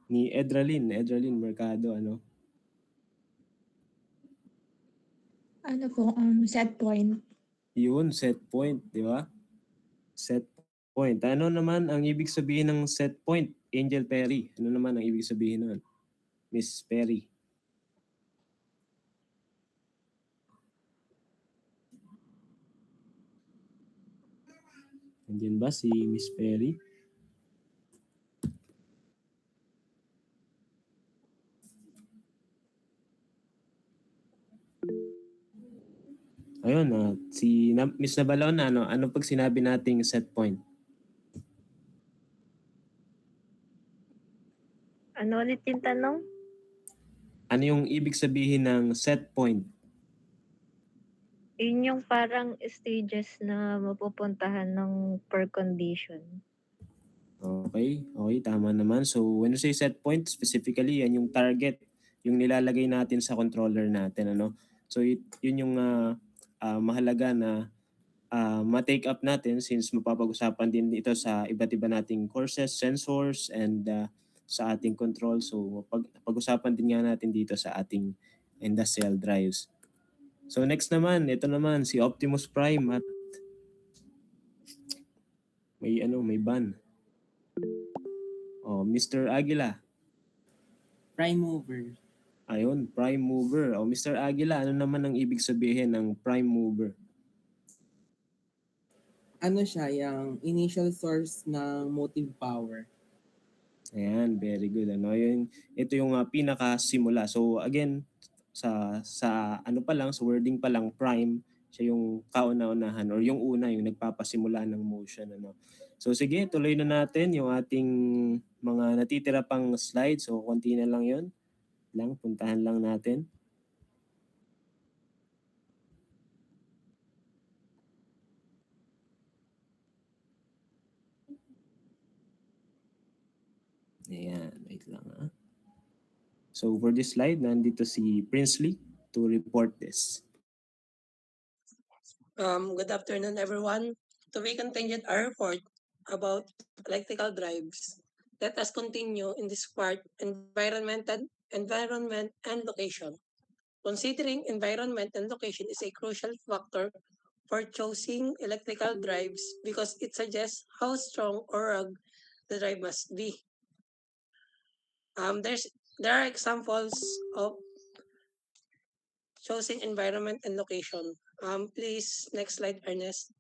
Ni Edralyn Mercado, ano? Ano po, set point. Yun, set point, di ba? Set point. Ano naman ang ibig sabihin ng set point, Angel Perry? Ano naman ang ibig sabihin nun, Miss Perry? Nandiyan ba si Miss Perry? Ayun, Miss Nabalon, ano pag sinabi nating set point? Ano ulit yung tanong? Ano yung ibig sabihin ng set point? Yun yung parang stages na mapupuntahan ng per condition. Okay, okay, tama naman. So when you say set point, specifically, yan yung target, yung nilalagay natin sa controller natin, ano? So yun yung mahalaga na ma-take up natin since mapapag-usapan din ito sa iba't iba nating courses, sensors, and sa ating control. So pag-usapan din nga natin dito sa ating industrial drives. So next naman, ito naman si Optimus Prime at may ban. Oh, Mr. Aguila. Prime mover. Ayun, prime mover. O Mr. Aguila, ano naman ang ibig sabihin ng prime mover? Ano siya, yung initial source ng motive power. Ayan, very good. Ito yung pinakasimula. So again, sa ano pa lang, sa wording pa lang, prime, siya yung kauna-unahan or yung una, yung nagpapasimula ng motion. Ano. So sige, tuloy na natin yung ating mga natitira pang slides. So konti na lang yun. Puntahan lang natin. Ayan, wait lang ha. So for this slide, nandito si Princely to report this. Good afternoon, everyone. To be continued our report about electrical drives. Let us continue in this part, environment and location. Considering environment and location is a crucial factor for choosing electrical drives because it suggests how strong or rugged the drive must be. There are examples of choosing environment and location. Please, next slide, Ernest.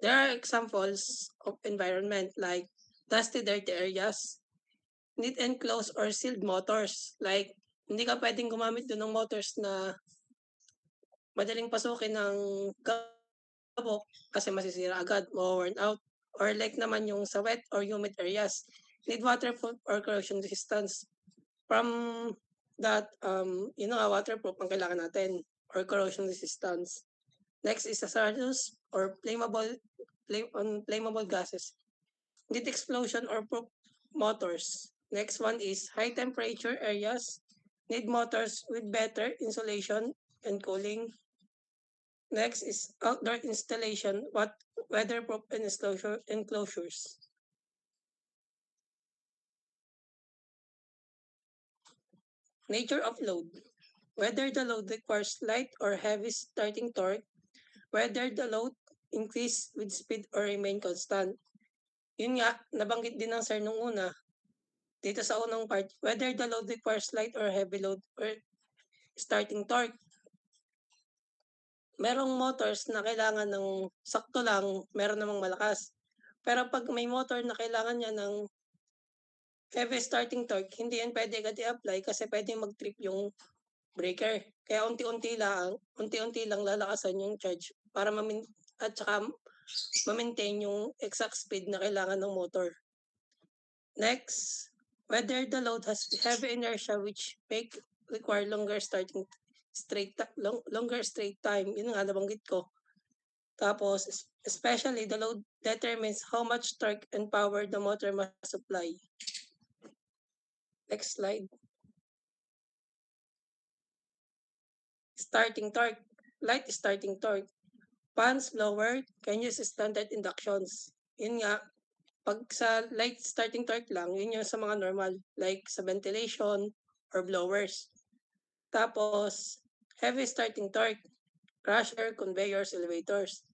There are examples of environment like dusty, dirty areas, neat and closed or sealed motors. Like, hindi ka pwedeng gumamit doon ng motors na madaling pasukin ng gabok kasi masisira agad, ma-worn out. Or like naman yung sa wet or humid areas, need waterproof or corrosion resistance. From that, waterproof ang kailangan natin or corrosion resistance. Next is hazardous or flammable gases. Need explosion or proof motors. Next one is high temperature areas. Need motors with better insulation and cooling. Next is outdoor installation, weatherproof and enclosures. Nature of load. Whether the load requires light or heavy starting torque, whether the load increase with speed or remain constant. Yun nga, nabanggit din ng sir nung una, dito sa unang part, whether the load requires light or heavy load or starting torque. Merong motors na kailangan ng sakto lang, meron namang malakas. Pero pag may motor na kailangan niya ng heavy starting torque, hindi yan pwede agad i-apply kasi pwede mag-trip yung breaker. Kaya unti-unti lang lalakasan yung charge para at saka ma-maintain yung exact speed na kailangan ng motor. Next, whether the load has heavy inertia which require longer straight time. Yun nga nabanggit ko. Tapos, especially the load determines how much torque and power the motor must supply. Next slide. Starting torque. Light starting torque. Fans lower can use standard inductions. Yun nga, pag sa light starting torque lang, yun yung sa mga normal, like sa ventilation or blowers. Tapos, heavy starting torque, crusher, conveyors, elevators.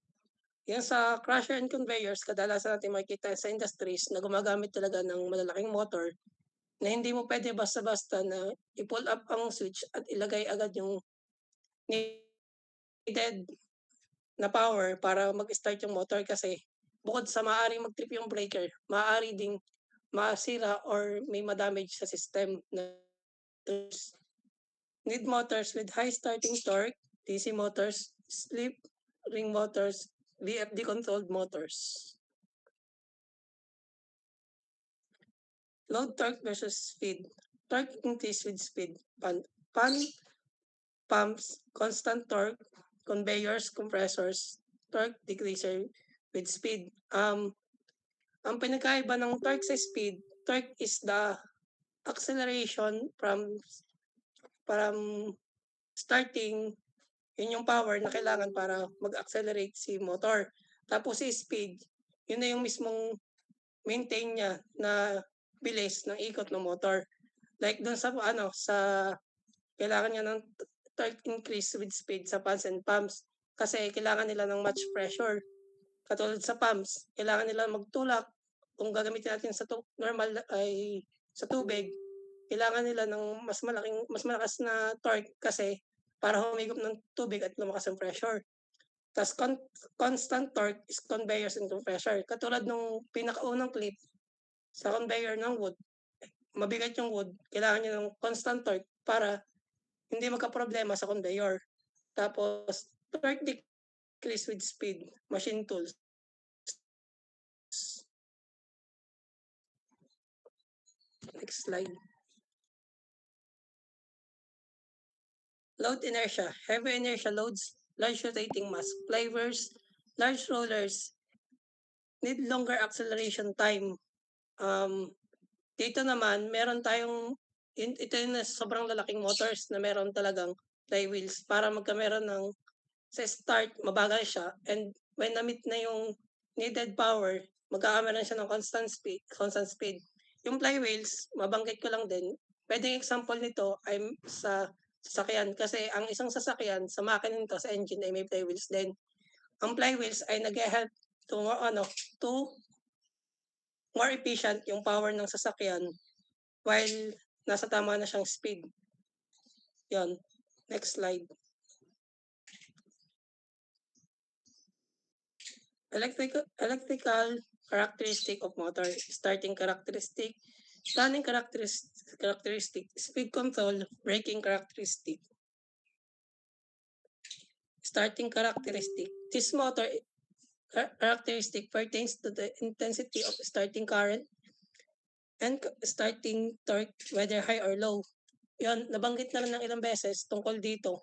Yan sa crusher and conveyors, kadalasan natin makikita sa industries na gumagamit talaga ng malalaking motor na hindi mo pwede basta-basta na i-pull up ang switch at ilagay agad yung needed na power para mag-start yung motor kasi bukod sa maaaring mag-trip yung breaker, maaari ding masira or may ma-damage sa system na need motors with high starting torque, DC motors, slip ring motors, VFD controlled motors. Load torque versus speed. Torque increase with speed. Pumps, constant torque, conveyors, compressors, torque decreaser with speed. Ang pinagkaiba ng torque sa speed, torque is the acceleration from starting, yun yung power na kailangan para mag-accelerate si motor. Tapos si speed, yun na yung mismong maintain niya na bilis ng ikot ng motor. Like dun sa kailangan niya ng torque increase with speed sa fans and pumps kasi kailangan nila ng much pressure. Katulad sa pumps, kailangan nila magtulak. Kung gagamitin natin sa normal ay sa tubig, kailangan nila ng mas malakas na torque kasi para humigop ng tubig at lumakas ang pressure. Tapos constant torque is conveyors and compressor. Katulad nung pinakaunang clip sa conveyor ng wood, mabigat yung wood, kailangan niya ng constant torque para hindi magka-problema sa conveyor. Tapos, torque decrease with speed, machine tools. Next slide. Load inertia. Heavy inertia loads, large rotating mass, flywheels, large rollers need longer acceleration time. Dito naman, meron tayong, ito yung sobrang lalaking motors na meron talagang flywheels para magkameron ng, sa start, mabagal siya. And when na-meet na yung needed power, magkakameron siya ng constant speed. Yung flywheels, mabanggit ko lang din, pwedeng example nito ay sa sasakyan kasi ang isang sasakyan sa makina nito sa engine ay may flywheels din. Ang flywheels ay nag-help to more efficient yung power ng sasakyan while nasa tama na siyang speed. Yon. Next slide. Electrical characteristic of motor. Starting characteristic, running characteristic, speed control, braking characteristic. Starting characteristic. This motor characteristic pertains to the intensity of starting current and starting torque, whether high or low. Yon, nabanggit na rin ng ilang beses tungkol dito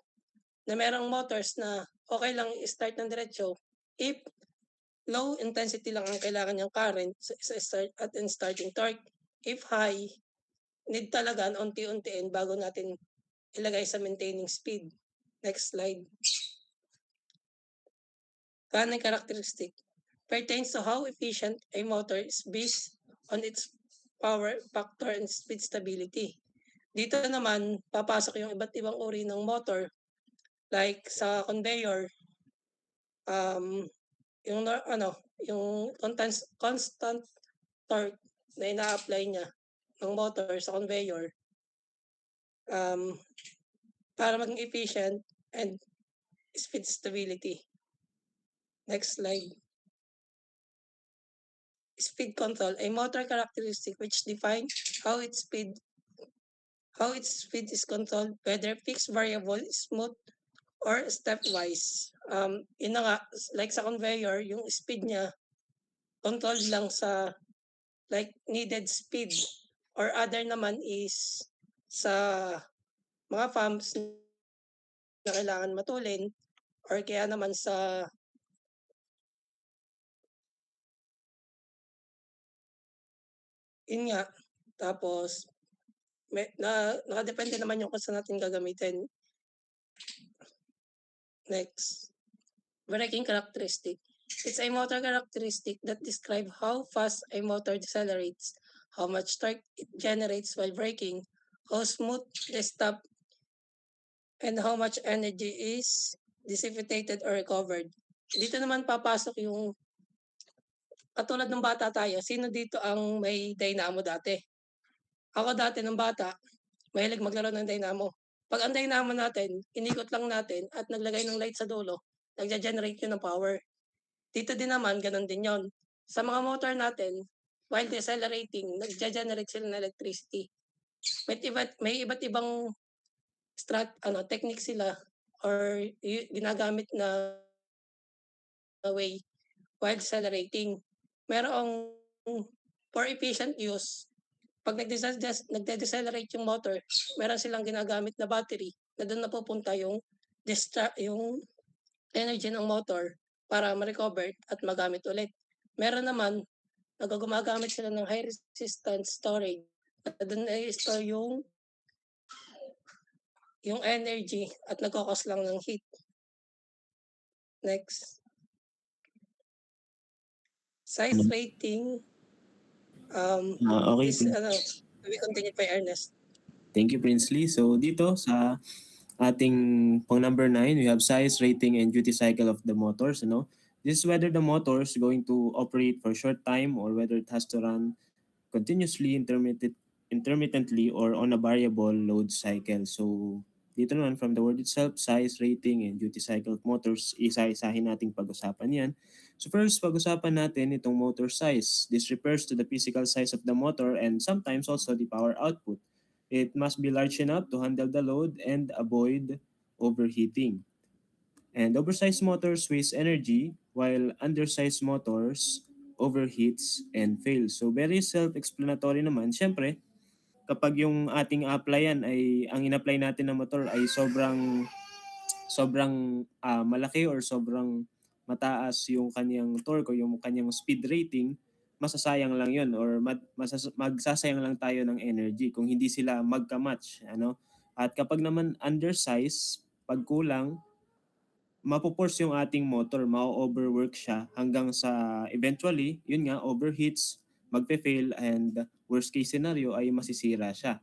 na merong motors na okay lang i-start ng diretso if low intensity lang ang kailangan niyang current sa start at starting torque. If high, need talaga unti-untiin bago natin ilagay sa maintaining speed. Next slide. Running characteristic pertains to how efficient a motor is based on its power factor and speed stability. Dito naman, papasok yung iba't ibang uri ng motor like sa conveyor, yung constant torque na ina-apply niya ng motor sa conveyor para maging efficient and speed stability. Next slide. Speed control, a motor characteristic which defines how its speed is controlled, whether fixed, variable, smooth, or stepwise. Yun na nga, like sa conveyor, yung speed niya, controlled lang sa like needed speed. Or other naman is sa mga pumps na kailangan matulin or kaya naman sa yun nga. Tapos, nakadepende naman yung kung saan natin gagamitin. Next. Braking characteristic. It's a motor characteristic that describe how fast a motor decelerates, how much torque it generates while braking, how smooth the stop, and how much energy is dissipated or recovered. Dito naman papasok yung katulad ng bata tayo, sino dito ang may dynamo dati? Ako dati nung bata, mahilig maglaro ng dynamo. Pag ang dynamo natin, inikot lang natin at naglagay ng light sa dulo, nagja-generate yun ng power. Dito din naman, ganun din yon. Sa mga motor natin, while decelerating, nagja-generate sila ng electricity. May iba't ibang technique sila or ginagamit na way while decelerating. Merong for efficient use, pag nagde-decelerate yung motor, meron silang ginagamit na battery na doon napupunta yung energy ng motor para ma-recover at magamit ulit. Meron naman, gumagamit sila ng high resistance storage na doon i-store yung energy at nagkakos lang ng heat. Next. Size rating. Okay, We continue by Ernest. thank you, Princely. So dito sa ating pang number 9, we have size, rating, and duty cycle of the motors. This is whether the motor is going to operate for a short time or whether it has to run continuously, intermittently, or on a variable load cycle. So dito naman from the word itself, size, rating, and duty cycle of motors, isa-isahin nating pag-usapan yan. So first, pag-usapan natin itong motor size. This refers to the physical size of the motor and sometimes also the power output. It must be large enough to handle the load and avoid overheating. And oversized motors waste energy while undersized motors overheats and fails. So very self-explanatory naman. Siyempre, kapag yung ating applyan ay ang in-apply natin na motor ay sobrang malaki or sobrang mataas yung kanyang torque o yung kanyang speed rating, masasayang lang yun or magsasayang lang tayo ng energy kung hindi sila magka-match. At kapag naman undersize, pag kulang, mapoforce yung ating motor, ma-overwork siya hanggang sa eventually, yun nga, overheats, magpe-fail, and worst case scenario ay masisira siya.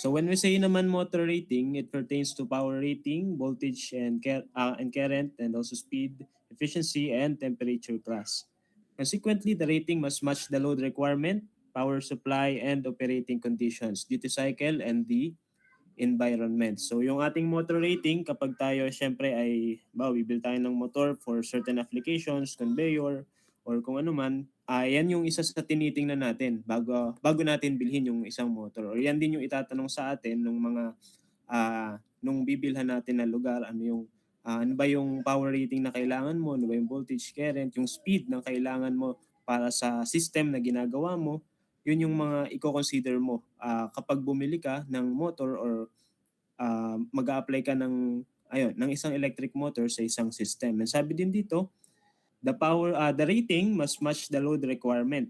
So when we say naman motor rating, it pertains to power rating, voltage and current, and also speed, efficiency, and temperature class. Consequently, the rating must match the load requirement, power supply, and operating conditions, duty cycle, and the environment. So yung ating motor rating, kapag tayo syempre ay bibili tayo ng motor for certain applications, conveyor, or kung ano man, yan yung isa sa tinitingnan natin bago natin bilhin yung isang motor. Or yan din yung itatanong sa atin nung bibilhan natin na lugar, ano ba yung power rating na kailangan mo, ano ba yung voltage, current, yung speed na kailangan mo para sa system na ginagawa mo. Yun yung mga i-consider mo kapag bumili ka ng motor or mag-a-apply ka ng isang electric motor sa isang system. And sabi din dito, the rating must match the load requirement.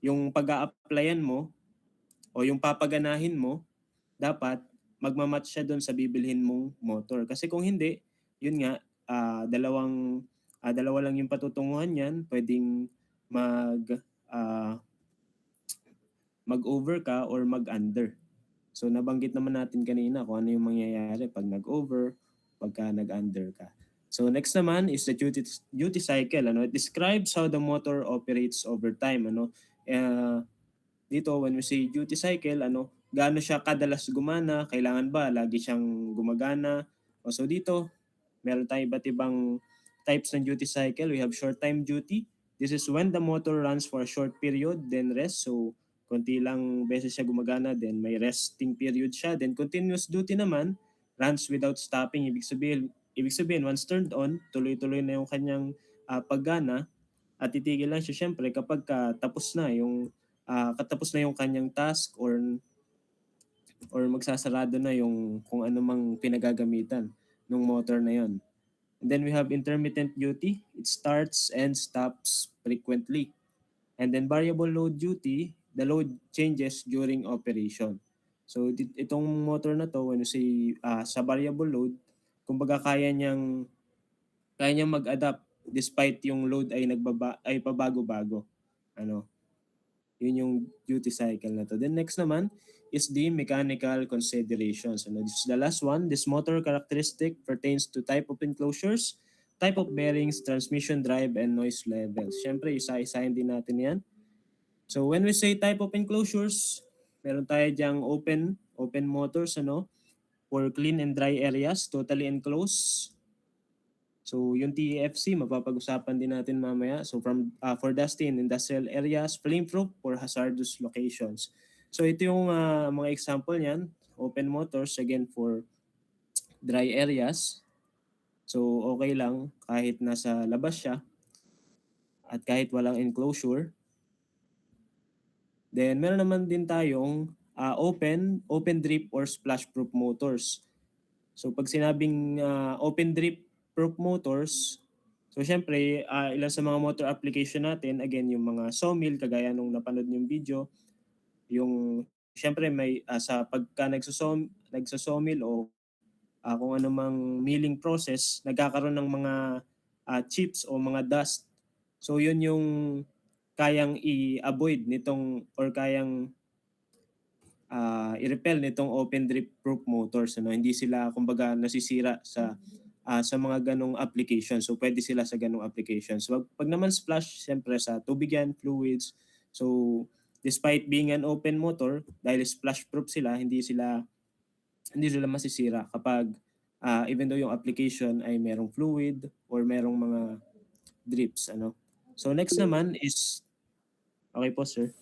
Yung pag-a-applyan mo o yung papaganahin mo, dapat magmamatch siya doon sa bibilhin mong motor. Kasi kung hindi, yun nga, dalawa lang yung patutunguhan niyan, pwedeng mag-over ka or mag-under. So nabanggit naman natin kanina kung ano yung mangyayari pag nag-over, pagka nag-under ka. So next naman is the duty cycle. It describes how the motor operates over time. Dito when we say duty cycle, gaano siya kadalas gumana, kailangan ba lagi siyang gumagana. So dito, meron tayong iba't ibang types ng duty cycle. We have short time duty. This is when the motor runs for a short period, then rest. So konti lang beses siya gumagana, then may resting period siya. Then continuous duty naman, runs without stopping. Ibig sabihin once turned on, tuloy-tuloy na yung kanyang paggana at titigil lang siya syempre kapag tapos na yung kanyang task or magsasarado na yung kung ano mang pinagagamitan ng motor na yon. And then we have intermittent duty. It starts and stops frequently. And then variable load duty, the load changes during operation. So itong motor na to, when you say sa variable load, kumbaga kaya niyang kaya niyang mag-adapt despite yung load ay pabago-bago. Ano, yun yung duty cycle na to. Then next naman is the mechanical considerations. Ano, this is the last one. This motor characteristic pertains to type of enclosures, type of bearings, transmission drive, and noise levels. Siyempre, isa-isahin din natin yan. So when we say type of enclosures, meron tayo diyang open motors, ano, for clean and dry areas, totally enclosed. So yung TEFC, mapapag-usapan din natin mamaya. So for dusty in industrial areas, flame-proof for hazardous locations. So ito yung mga example niyan. Open motors, again, for dry areas. So okay lang kahit nasa labas siya at kahit walang enclosure. Then meron naman din tayong open drip or splash-proof motors. So pag sinabing open drip proof motors, so syempre ilan sa mga motor application natin, again yung mga sawmill kagaya nung napanood yung video, yung syempre may sa pagka nagsasawmill o kung ano mang milling process, nagkakaroon ng mga chips o mga dust. So yun yung kayang i-avoid nitong or kayang i-repel nitong open drip proof motors, ano, hindi sila kumbaga nasisira sa mga ganong application. So pwede sila sa ganong application. So pag naman splash, siyempre sa tubig yan, fluids. So despite being an open motor, dahil splash proof sila, hindi sila masisira kapag even though yung application ay merong fluid or merong mga drips, ano. So next naman is okay po, sir.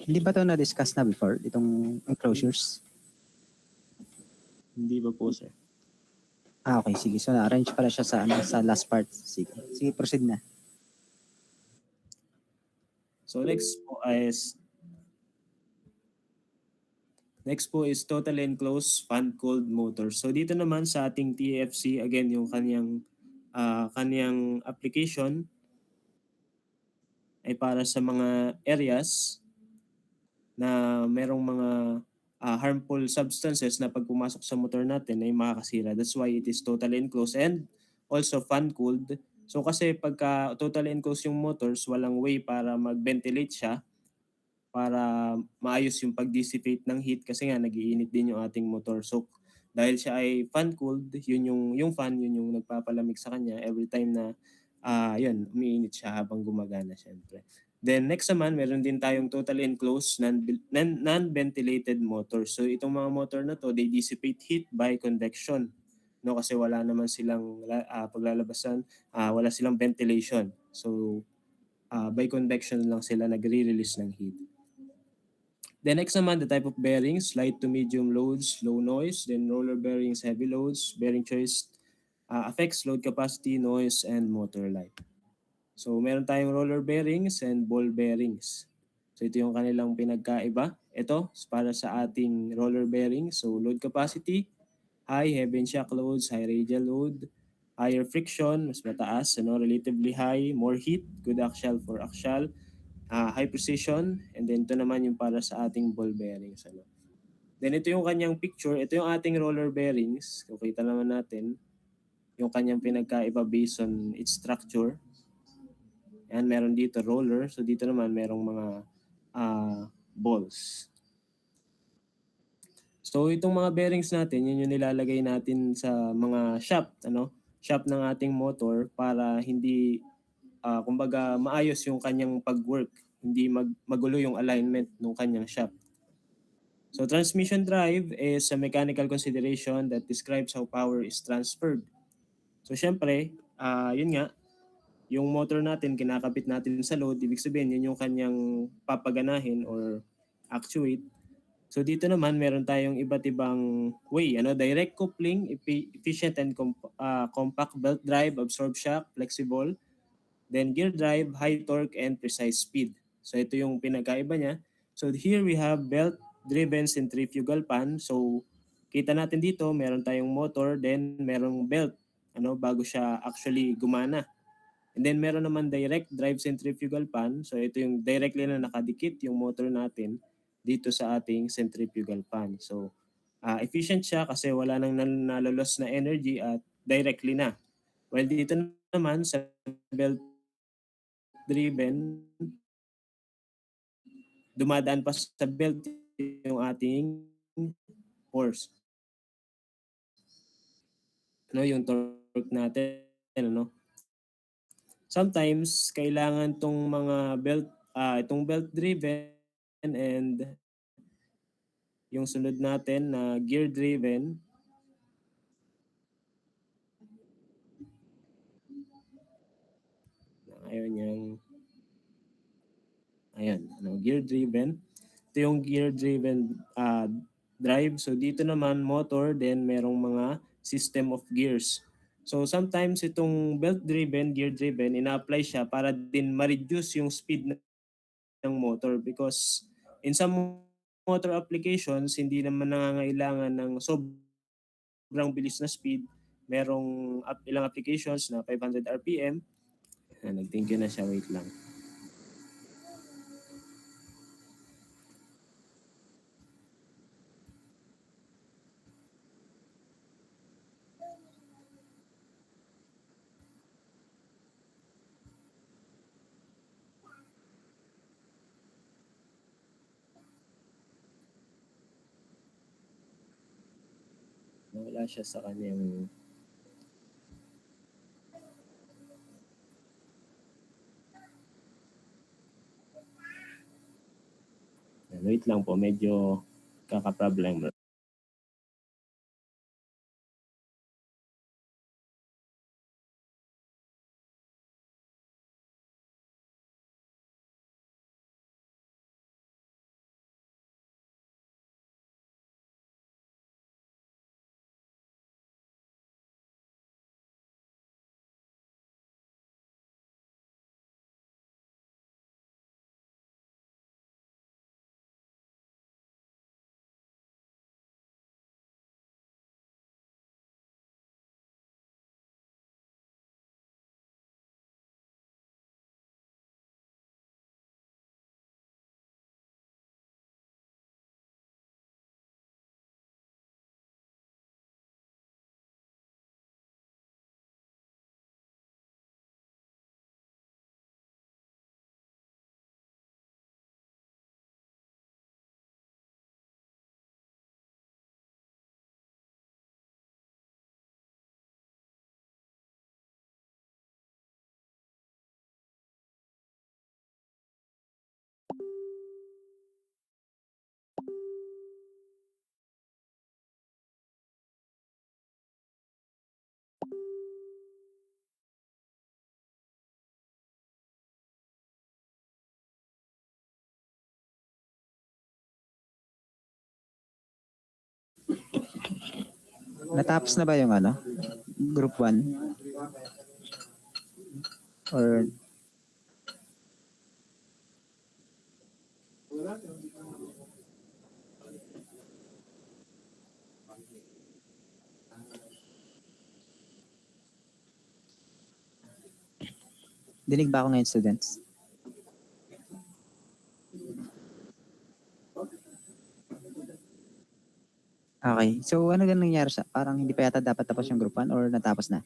Hindi ba ito na-discuss na before, itong enclosures? Hindi ba po, sir? Okay, sige. So, na-arrange pala siya sa last part. Sige, proceed na. So next po is total enclosed fan-cooled motor. So dito naman sa ating TFC, again, yung kanyang application ay para sa mga areas na merong mga harmful substances na pag pumasok sa motor natin ay makakasira. That's why it is totally enclosed and also fan-cooled. So kasi pagka totally enclosed yung motors, walang way para mag-ventilate siya para maayos yung pag-dissipate ng heat kasi nga nagiinit din yung ating motor. So dahil siya ay fan-cooled, yun yung fan, yun yung nagpapalamig sa kanya every time na yun, umiinit siya habang gumagana, syempre. Then next naman, meron din tayong totally enclosed non-ventilated motor. So itong mga motor na to, they dissipate heat by convection. No, kasi wala naman silang paglalabasan, wala silang ventilation. So by convection lang sila nagre-release ng heat. Then next naman, the type of bearings, light to medium loads, low noise. Then roller bearings, heavy loads. Bearing choice affects load capacity, noise, and motor life. So meron tayong roller bearings and ball bearings. So ito yung kanilang pinagkaiba. Ito para sa ating roller bearings. So load capacity, high, heavy and shock loads, high radial load, higher friction, mas mataas, relatively high, more heat, good axial for axial, high precision, and then ito naman yung para sa ating ball bearings. Then ito yung kanyang picture, ito yung ating roller bearings. So kita naman natin yung kanyang pinagkaiba based on its structure. Yan, meron dito roller. So dito naman merong mga balls. So itong mga bearings natin, yun yung nilalagay natin sa mga shaft ng ating motor para hindi kumbaga maayos yung kanyang pag-work, hindi magulo yung alignment ng kanyang shaft. So transmission drive is a mechanical consideration that describes how power is transferred. So syempre, yun nga, yung motor natin kinakabit natin sa load, ibig sabihin yun yung kanyang papaganahin or actuate. So dito naman meron tayong iba't ibang way, direct coupling, efficient and compact belt drive, absorb shock, flexible. Then gear drive, high torque and precise speed. So ito yung pinagkaiba niya. So here we have belt driven centrifugal fan. So kita natin dito, meron tayong motor, then merong belt bago siya actually gumana. And then meron naman direct drive centrifugal fan. So ito yung directly na nakadikit yung motor natin dito sa ating centrifugal fan. So efficient siya kasi wala nang nalalos na energy at directly na. While dito naman sa belt driven, dumadaan pa sa belt yung ating force. Yung torque natin, ano. Sometimes kailangan tong mga itong belt driven and yung sunod natin na gear driven. Gear driven. Ito yung gear driven drive. So dito naman motor, then merong mga system of gears. So sometimes itong belt driven, gear driven, ina-apply siya para din ma-reduce yung speed ng motor because in some motor applications hindi naman nangangailangan ng sobrang bilis na speed. Merong ilang applications na 500 RPM. Nag-thank you na siya, wait lang. Wala siya sa kanyang wait lang po, medyo kaka-problem. Natapos na ba yung group 1? Or dinig ba ako ngayon, students? Okay. So, ano ganun nangyari sa? Parang hindi pa yata dapat tapos yung group 1 or natapos na?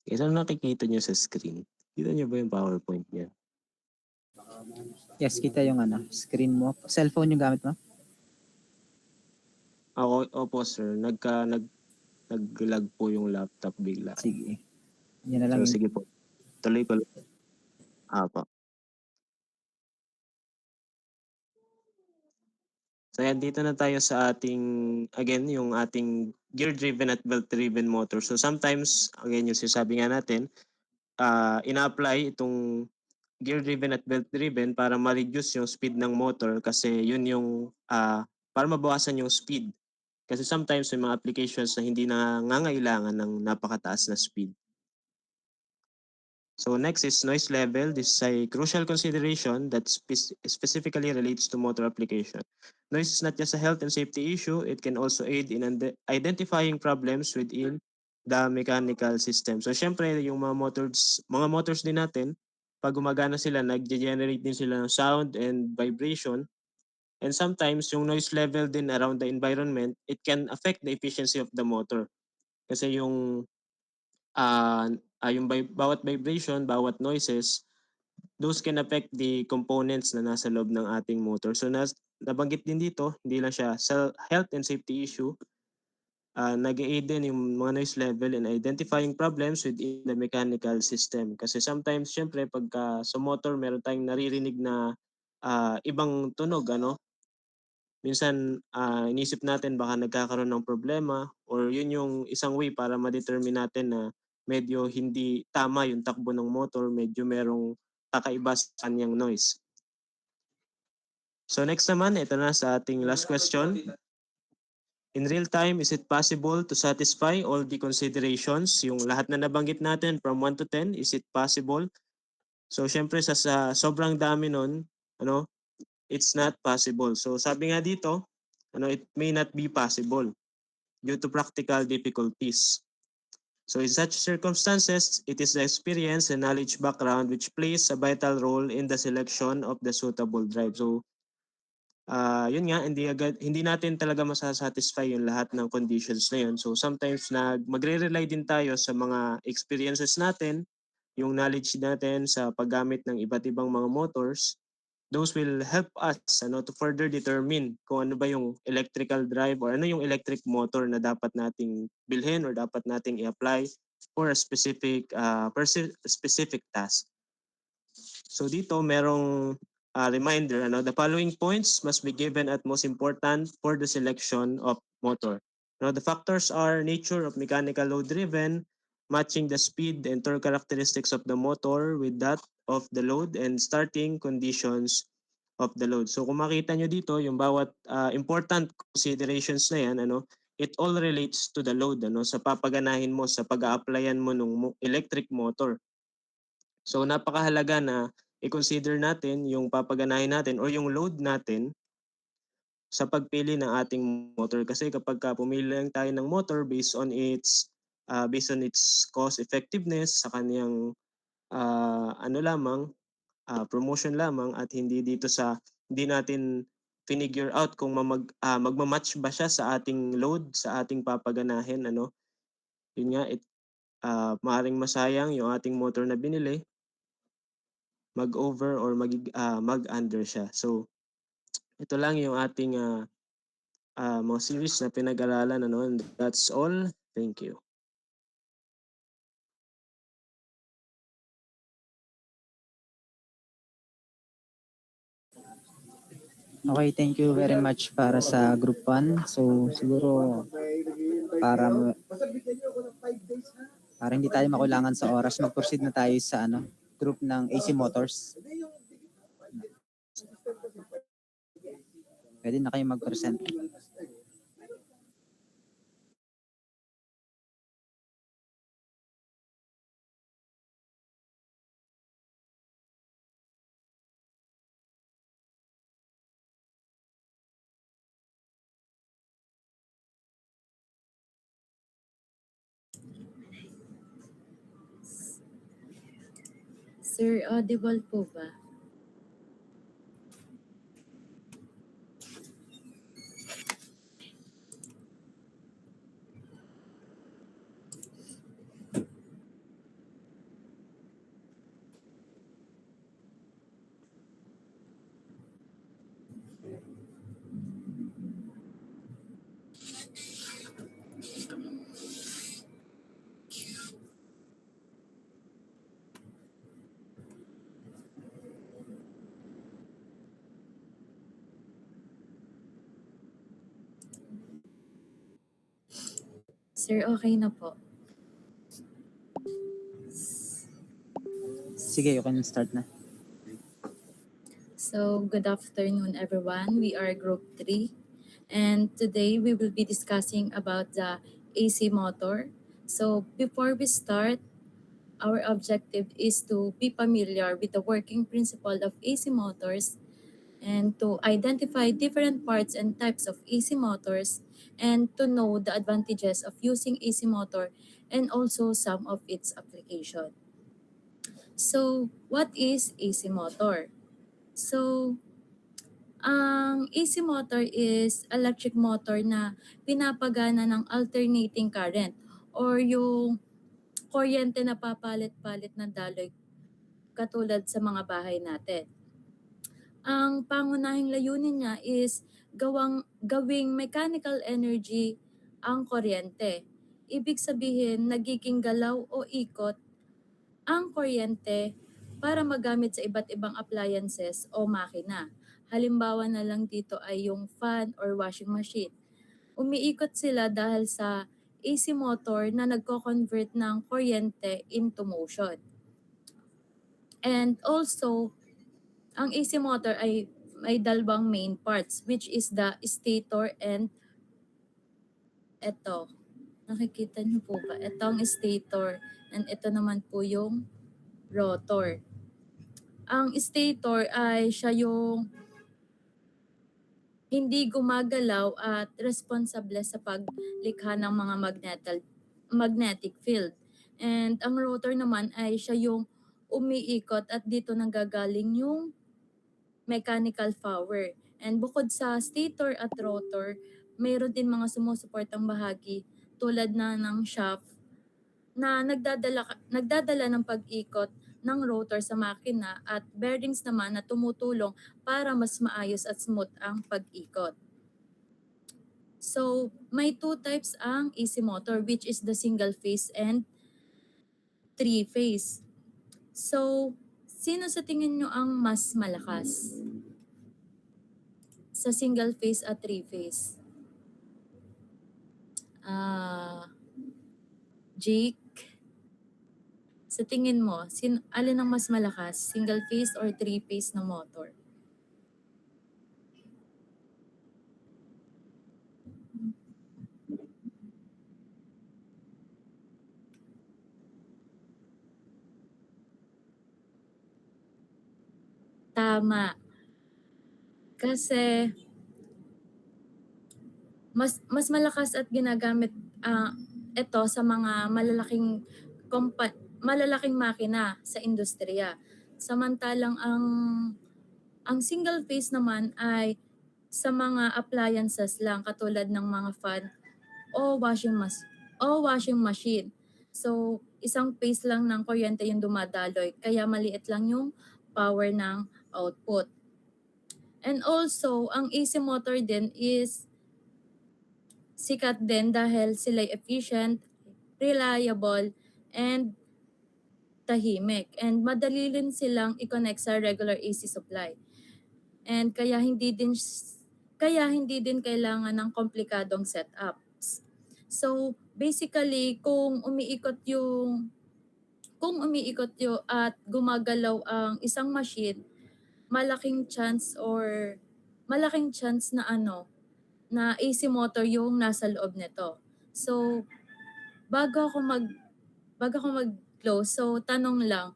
Guys, ano nakikita nyo sa screen? Kita nyo ba yung PowerPoint niya? Yes, kita yung screen mo. Cellphone yung gamit mo? Ako, opo sir, nag-lag po yung laptop bigla. Sige. Yan na lang So yung... sige po, tuloy ko lang. Apo. So yan, dito na tayo sa ating, again, yung ating gear-driven at belt-driven motor. So sometimes, again, yung sinasabi nga natin, ina-apply itong gear-driven at belt-driven para ma-reduce yung speed ng motor kasi yun yung, para mabawasan yung speed. Kasi sometimes may mga applications na hindi nangangailangan ng napakataas na speed. So next is noise level. This is a crucial consideration that specifically relates to motor application. Noise is not just a health and safety issue, it can also aid in identifying problems within the mechanical system. So syempre, yung mga motors din natin, pag gumagana sila, nag-generate din sila ng sound and vibration. And sometimes, yung noise level din around the environment, it can affect the efficiency of the motor. Kasi bawat vibration, bawat noises, those can affect the components na nasa loob ng ating motor. So nabanggit din dito, hindi lang siya health and safety issue. Nag-aid din yung mga noise level in identifying problems within the mechanical system. Kasi sometimes, syempre, pagka sa motor, meron tayong naririnig na ibang tunog, minsan inisip natin baka nagkakaroon ng problema or yun yung isang way para ma-determine natin na medyo hindi tama yung takbo ng motor, medyo merong kakaiba sa kanyang noise. So next naman, ito na sa ating last question. In real time, is it possible to satisfy all the considerations? Yung lahat na nabanggit natin from 1 to 10, is it possible? So syempre sa sobrang dami nun, it's not possible. So sabi nga dito, it may not be possible due to practical difficulties. So in such circumstances, it is the experience and knowledge background which plays a vital role in the selection of the suitable drive. So yun nga, hindi natin talaga masasatisfy yung lahat ng conditions na yun. So sometimes magre-rely din tayo sa mga experiences natin, yung knowledge natin sa paggamit ng iba't ibang mga motors. Those will help us to further determine kung ano ba yung electrical drive or ano yung electric motor na dapat nating bilhin or dapat nating i-apply for a specific task. So dito merong reminder, the following points must be given at most important for the selection of motor. The factors are nature of mechanical load driven, matching the speed and torque characteristics of the motor with that of the load, and starting conditions of the load. So kung makita nyo dito, yung bawat important considerations na yan, it all relates to the load, sa papaganahin mo, sa pag-a-applyan mo ng electric motor. So napakahalaga na i-consider natin yung papaganahin natin or yung load natin sa pagpili ng ating motor. Kasi kapag pumili lang tayo ng motor based on its cost effectiveness sa kaniyang promotion lamang at hindi natin finigure out kung magmamatch ba siya sa ating load, sa ating papaganahin, yun nga, maaaring masayang yung ating motor na binili, mag-over or mag-under siya. So ito lang yung ating mga series na pinag-aralan, and that's all. Thank you. Okay, thank you very much para sa group 1. So siguro para hindi tayo makulangan sa oras, mag-proceed na tayo sa group ng AC Motors. Pwede na kayo mag-present. Sir, audible po ba? Sir, okay na po. Sige, you can start na. So, good afternoon, everyone. We are Group 3. And today we will be discussing about the AC motor. So, before we start, our objective is to be familiar with the working principle of AC motors and to identify different parts and types of AC motors and to know the advantages of using AC motor and also some of its application. So, what is AC motor? So, ang AC motor is electric motor na pinapagana ng alternating current or yung kuryente na papalit-palit na daloy katulad sa mga bahay natin. Ang pangunahing layunin niya is gawing mechanical energy ang kuryente. Ibig sabihin, nagiging galaw o ikot ang kuryente para magamit sa iba't ibang appliances o makina. Halimbawa na lang dito ay yung fan or washing machine. Umiikot sila dahil sa AC motor na nagko-convert ng kuryente into motion. And also, ang AC motor ay may dalawang main parts which is the stator and ito. Nakikita niyo po ba? Ito ang stator and ito naman po yung rotor. Ang stator ay siya yung hindi gumagalaw at responsable sa paglikha ng mga magnetic field. And ang rotor naman ay siya yung umiikot at dito nanggagaling yung mechanical power. And bukod sa stator at rotor, mayroon din mga sumusuportang bahagi tulad na ng shaft na nagdadala ng pag-ikot ng rotor sa makina at bearings naman na tumutulong para mas maayos at smooth ang pag-ikot. So, may two types ang AC motor which is the single phase and three phase. So, sino sa tingin nyo ang mas malakas sa single phase at three phase? Jake? Sa tingin mo, alin ang mas malakas? Single phase or three phase na motor? Tama. Kasi mas malakas at ginagamit ito sa mga malalaking makina sa industriya. Samantalang ang single phase naman ay sa mga appliances lang katulad ng mga fan o washing machine. So, isang phase lang ng kuryente yung dumadaloy kaya maliit lang yung power ng output. And also, ang AC motor din is sikat din dahil sila efficient, reliable, and tahimik. And madali din silang i-connect sa regular AC supply. And kaya hindi din kailangan ng komplikadong setups. So, basically, kung umiikot yung at gumagalaw ang isang machine, malaking chance na AC motor yung nasa loob nito. So, bago ako mag-close, so tanong lang,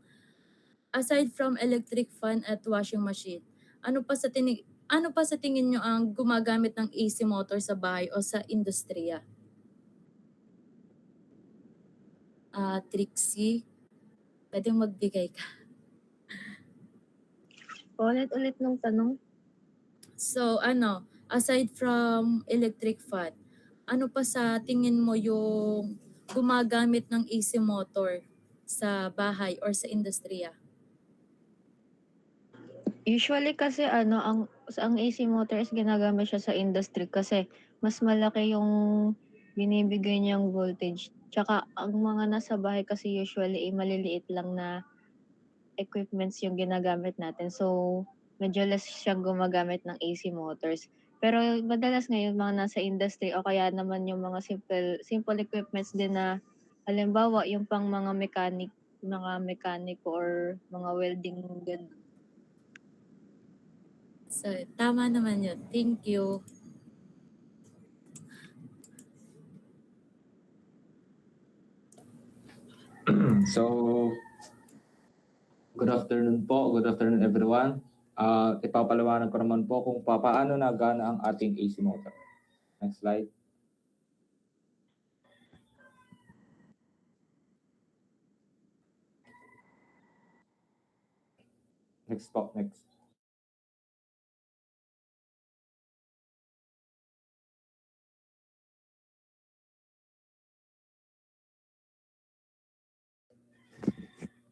aside from electric fan at washing machine, ano pa sa tingin nyo ang gumagamit ng AC motor sa bahay o sa industriya? Trixie, pwedeng magbigay ka. Ulit-ulit ng tanong. So, aside from electric fan, ano pa sa tingin mo yung gumagamit ng AC motor sa bahay or sa industriya? Usually kasi ang AC motor is ginagamit siya sa industry kasi mas malaki yung binibigay niyang voltage. Tsaka ang mga nasa bahay kasi usually maliliit lang na equipments yung ginagamit natin. So, medyo less siyang gumagamit ng AC motors. Pero madalas ngayon mga nasa industry o kaya naman yung mga simple equipments din na halimbawa yung pang mga mekaniko or mga welding ganun. So, tama naman yun. Thank you. So, good afternoon po. Good afternoon everyone. Ipapaliwanag ko naman po kung paano nagana ang ating AC motor. Next slide. Next po, next.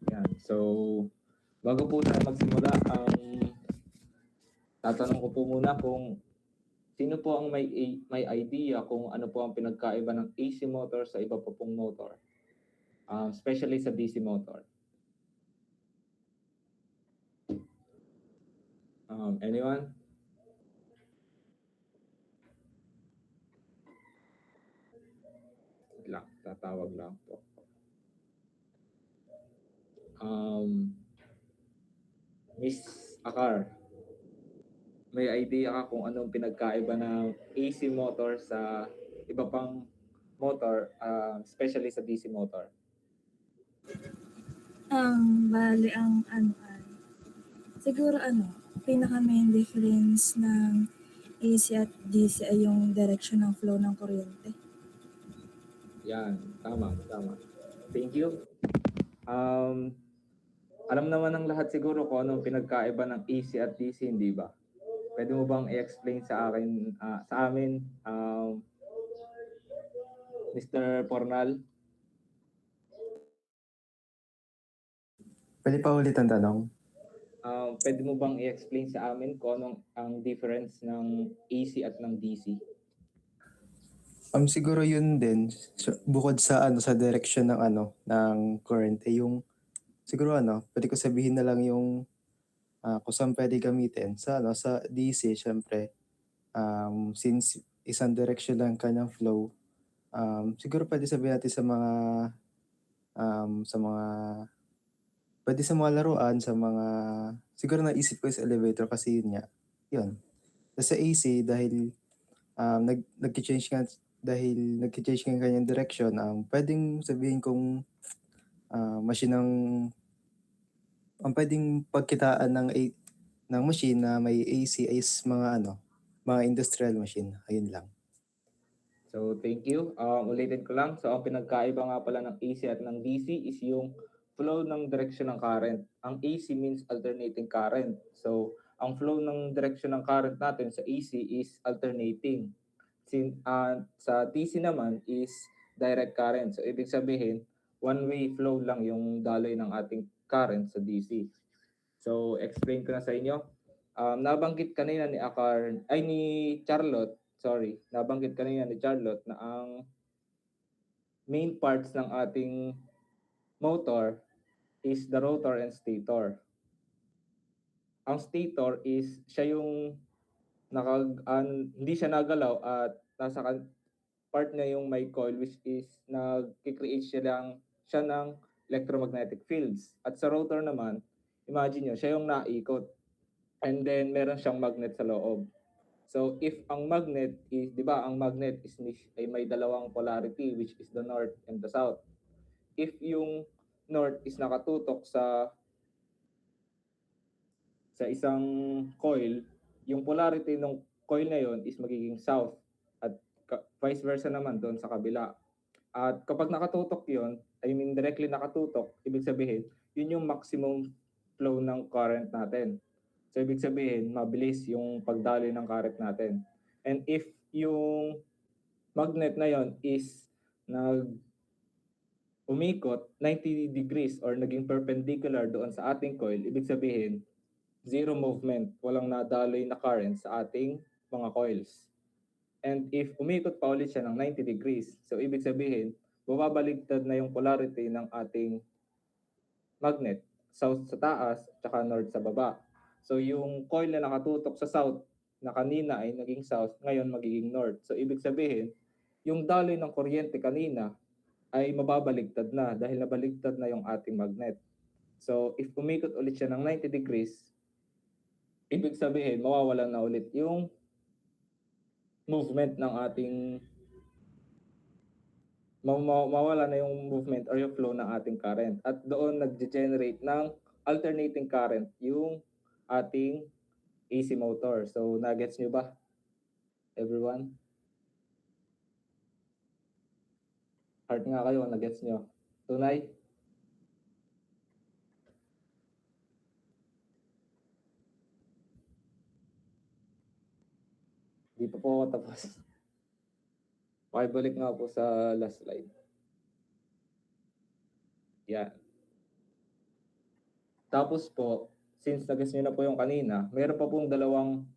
Yan. So, bago po tayo magsimula, tatanong ko po muna kung sino po ang may idea kung ano po ang pinagkaiba ng AC motor sa iba pa pong motor, especially sa DC motor. Anyone? Wait lang, tatawag lang po. Miss Akar, may idea ka kung anong pinagkaiba ng AC motor sa iba pang motor, especially sa DC motor? Bale ang ano ay, siguro pinaka main difference ng AC at DC ay yung direction ng flow ng kuryente. Yan, tama. Thank you. Alam naman ng lahat siguro kung anong pinagkaiba ng AC at DC, hindi ba? Pwede mo bang i-explain sa amin, Mr. Pornal? Pwede pa ulit ang tanong? Pwede mo bang i-explain sa amin kung anong ang difference ng AC at ng DC? Siguro yun din, bukod sa sa direction ng current, yung siguro pwede ko sabihin na lang yung kung saan pwede gamitin sa sa DC syempre. Since isang direction lang kanyang flow, siguro pwede sabihin natin pwede sa mga laruan, siguro naisip ko is elevator kasi yun. Sa AC dahil nag-change nga yung kanyang direction, pwedeng sabihin kong machine ang pwedeng pagkitaan ng machine na may AC is mga industrial machine. Ayun lang. So, thank you. Ulitin ko lang. So, ang pinagkaiba nga pala ng AC at ng DC is yung flow ng direction ng current. Ang AC means alternating current. So, ang flow ng direction ng current natin sa AC is alternating. Sa DC naman is direct current. So, ibig sabihin, one-way flow lang yung daloy ng ating current sa DC. So, explain ko na sa inyo. Nabanggit kanina ni Charlotte na ang main parts ng ating motor is the rotor and stator. Ang stator is siya yung hindi siya nagalaw at nasa part niya yung may coil, which is nag-create siya ng electromagnetic fields. At sa rotor naman, imagine nyo, siya yung naikot. And then meron siyang magnet sa loob. So if ang magnet is, di ba, ang magnet is ay may dalawang polarity, which is the north and the south. If yung north is nakatutok sa isang coil, yung polarity ng coil na yon is magiging south at vice versa naman doon sa kabila. At kapag nakatutok yon, directly nakatutok, ibig sabihin, yun yung maximum flow ng current natin. So, ibig sabihin, mabilis yung pagdaloy ng current natin. And if yung magnet na yon is umikot 90 degrees or naging perpendicular doon sa ating coil, ibig sabihin, zero movement, walang nadaloy na current sa ating mga coils. And if umikot pa ulit siya ng 90 degrees, so ibig sabihin, bababaligtad na yung polarity ng ating magnet, south sa taas, tsaka north sa baba. So yung coil na nakatutok sa south na kanina ay naging south, ngayon magiging north. So ibig sabihin, yung daloy ng kuryente kanina ay mababaligtad na dahil nabaligtad na yung ating magnet. So if umikot ulit siya ng 90 degrees, ibig sabihin mawawala na ulit yung movement ng ating mawala na yung movement or yung flow ng ating current. At doon nag-generate ng alternating current yung ating AC motor. So, nagets nyo ba, everyone? Heart nga kayo, nagets nyo. Tunay? Di pa po ako tapos. Pakibalik nga po sa last slide. Yan. Tapos po, since nag-guess nyo na po yung kanina, meron pa pong dalawang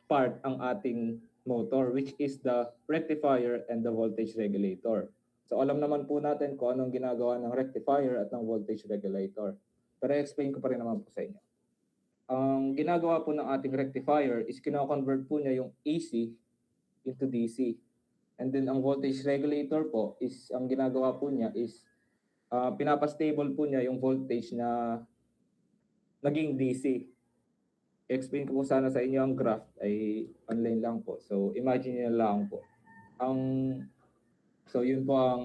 part ang ating motor, which is the rectifier and the voltage regulator. So alam naman po natin kung anong ginagawa ng rectifier at ng voltage regulator. Pero explain ko pa rin naman po sa inyo. Ang ginagawa po ng ating rectifier is kino-convert po niya yung AC into DC. And then ang voltage regulator po is, ang ginagawa po niya is pinapastable po niya yung voltage na naging DC. Explain ko po sana sa inyo ang graph ay online lang po. So imagine niyo lang po. So yun po ang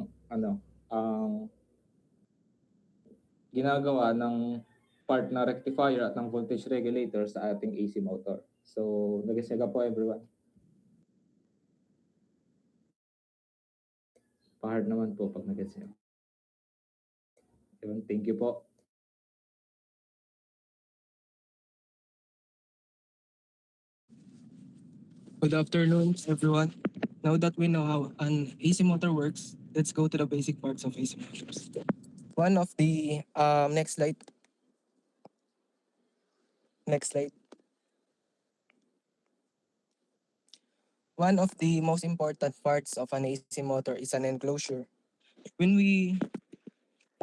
ang ginagawa ng part na rectifier at ng voltage regulator sa ating AC motor. So nag-gets niyo po everyone. Pa-hard naman po pag nag-gets niyo. Thank you po. Good afternoon, everyone. Now that we know how an AC motor works, let's go to the basic parts of AC motors. One of the next slide. Next slide. One of the most important parts of an AC motor is an enclosure. When we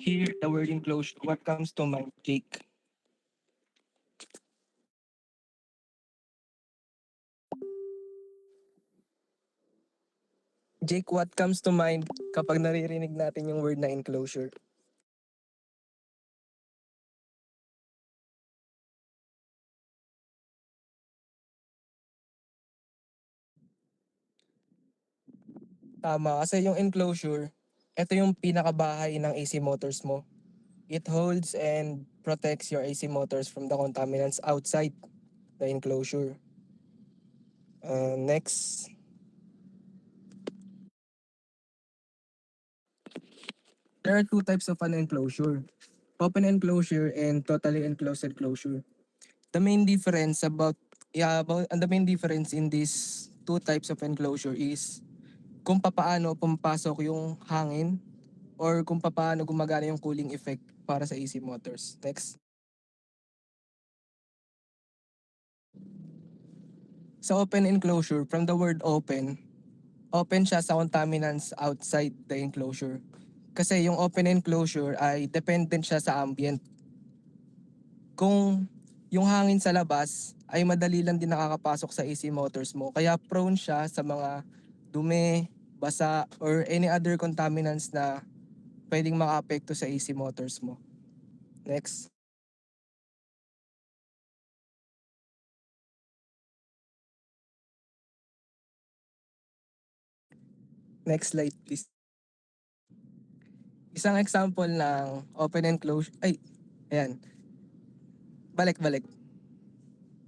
hear the word enclosure, what comes to mind, Jake? Jake, what comes to mind kapag naririnig natin yung word na enclosure? Tama, kasi yung enclosure, ito yung pinakabahay ng AC motors mo. It holds and protects your AC motors from the contaminants outside the enclosure. Next. There are two types of an enclosure. Open enclosure and totally enclosed enclosure. The main difference in these two types of enclosure is kung paano pumapasok yung hangin or kung paano gumagana yung cooling effect para sa AC motors. Next. Sa open enclosure, from the word open siya sa contaminants outside the enclosure. Kasi yung open enclosure ay dependent siya sa ambient. Kung yung hangin sa labas ay madali lang din nakakapasok sa AC motors mo, kaya prone siya sa mga dumi, basa, or any other contaminants na pwedeng makaapekto sa AC motors mo. Next. Next slide, please. Isang example ng open enclosure, ayan. Balik.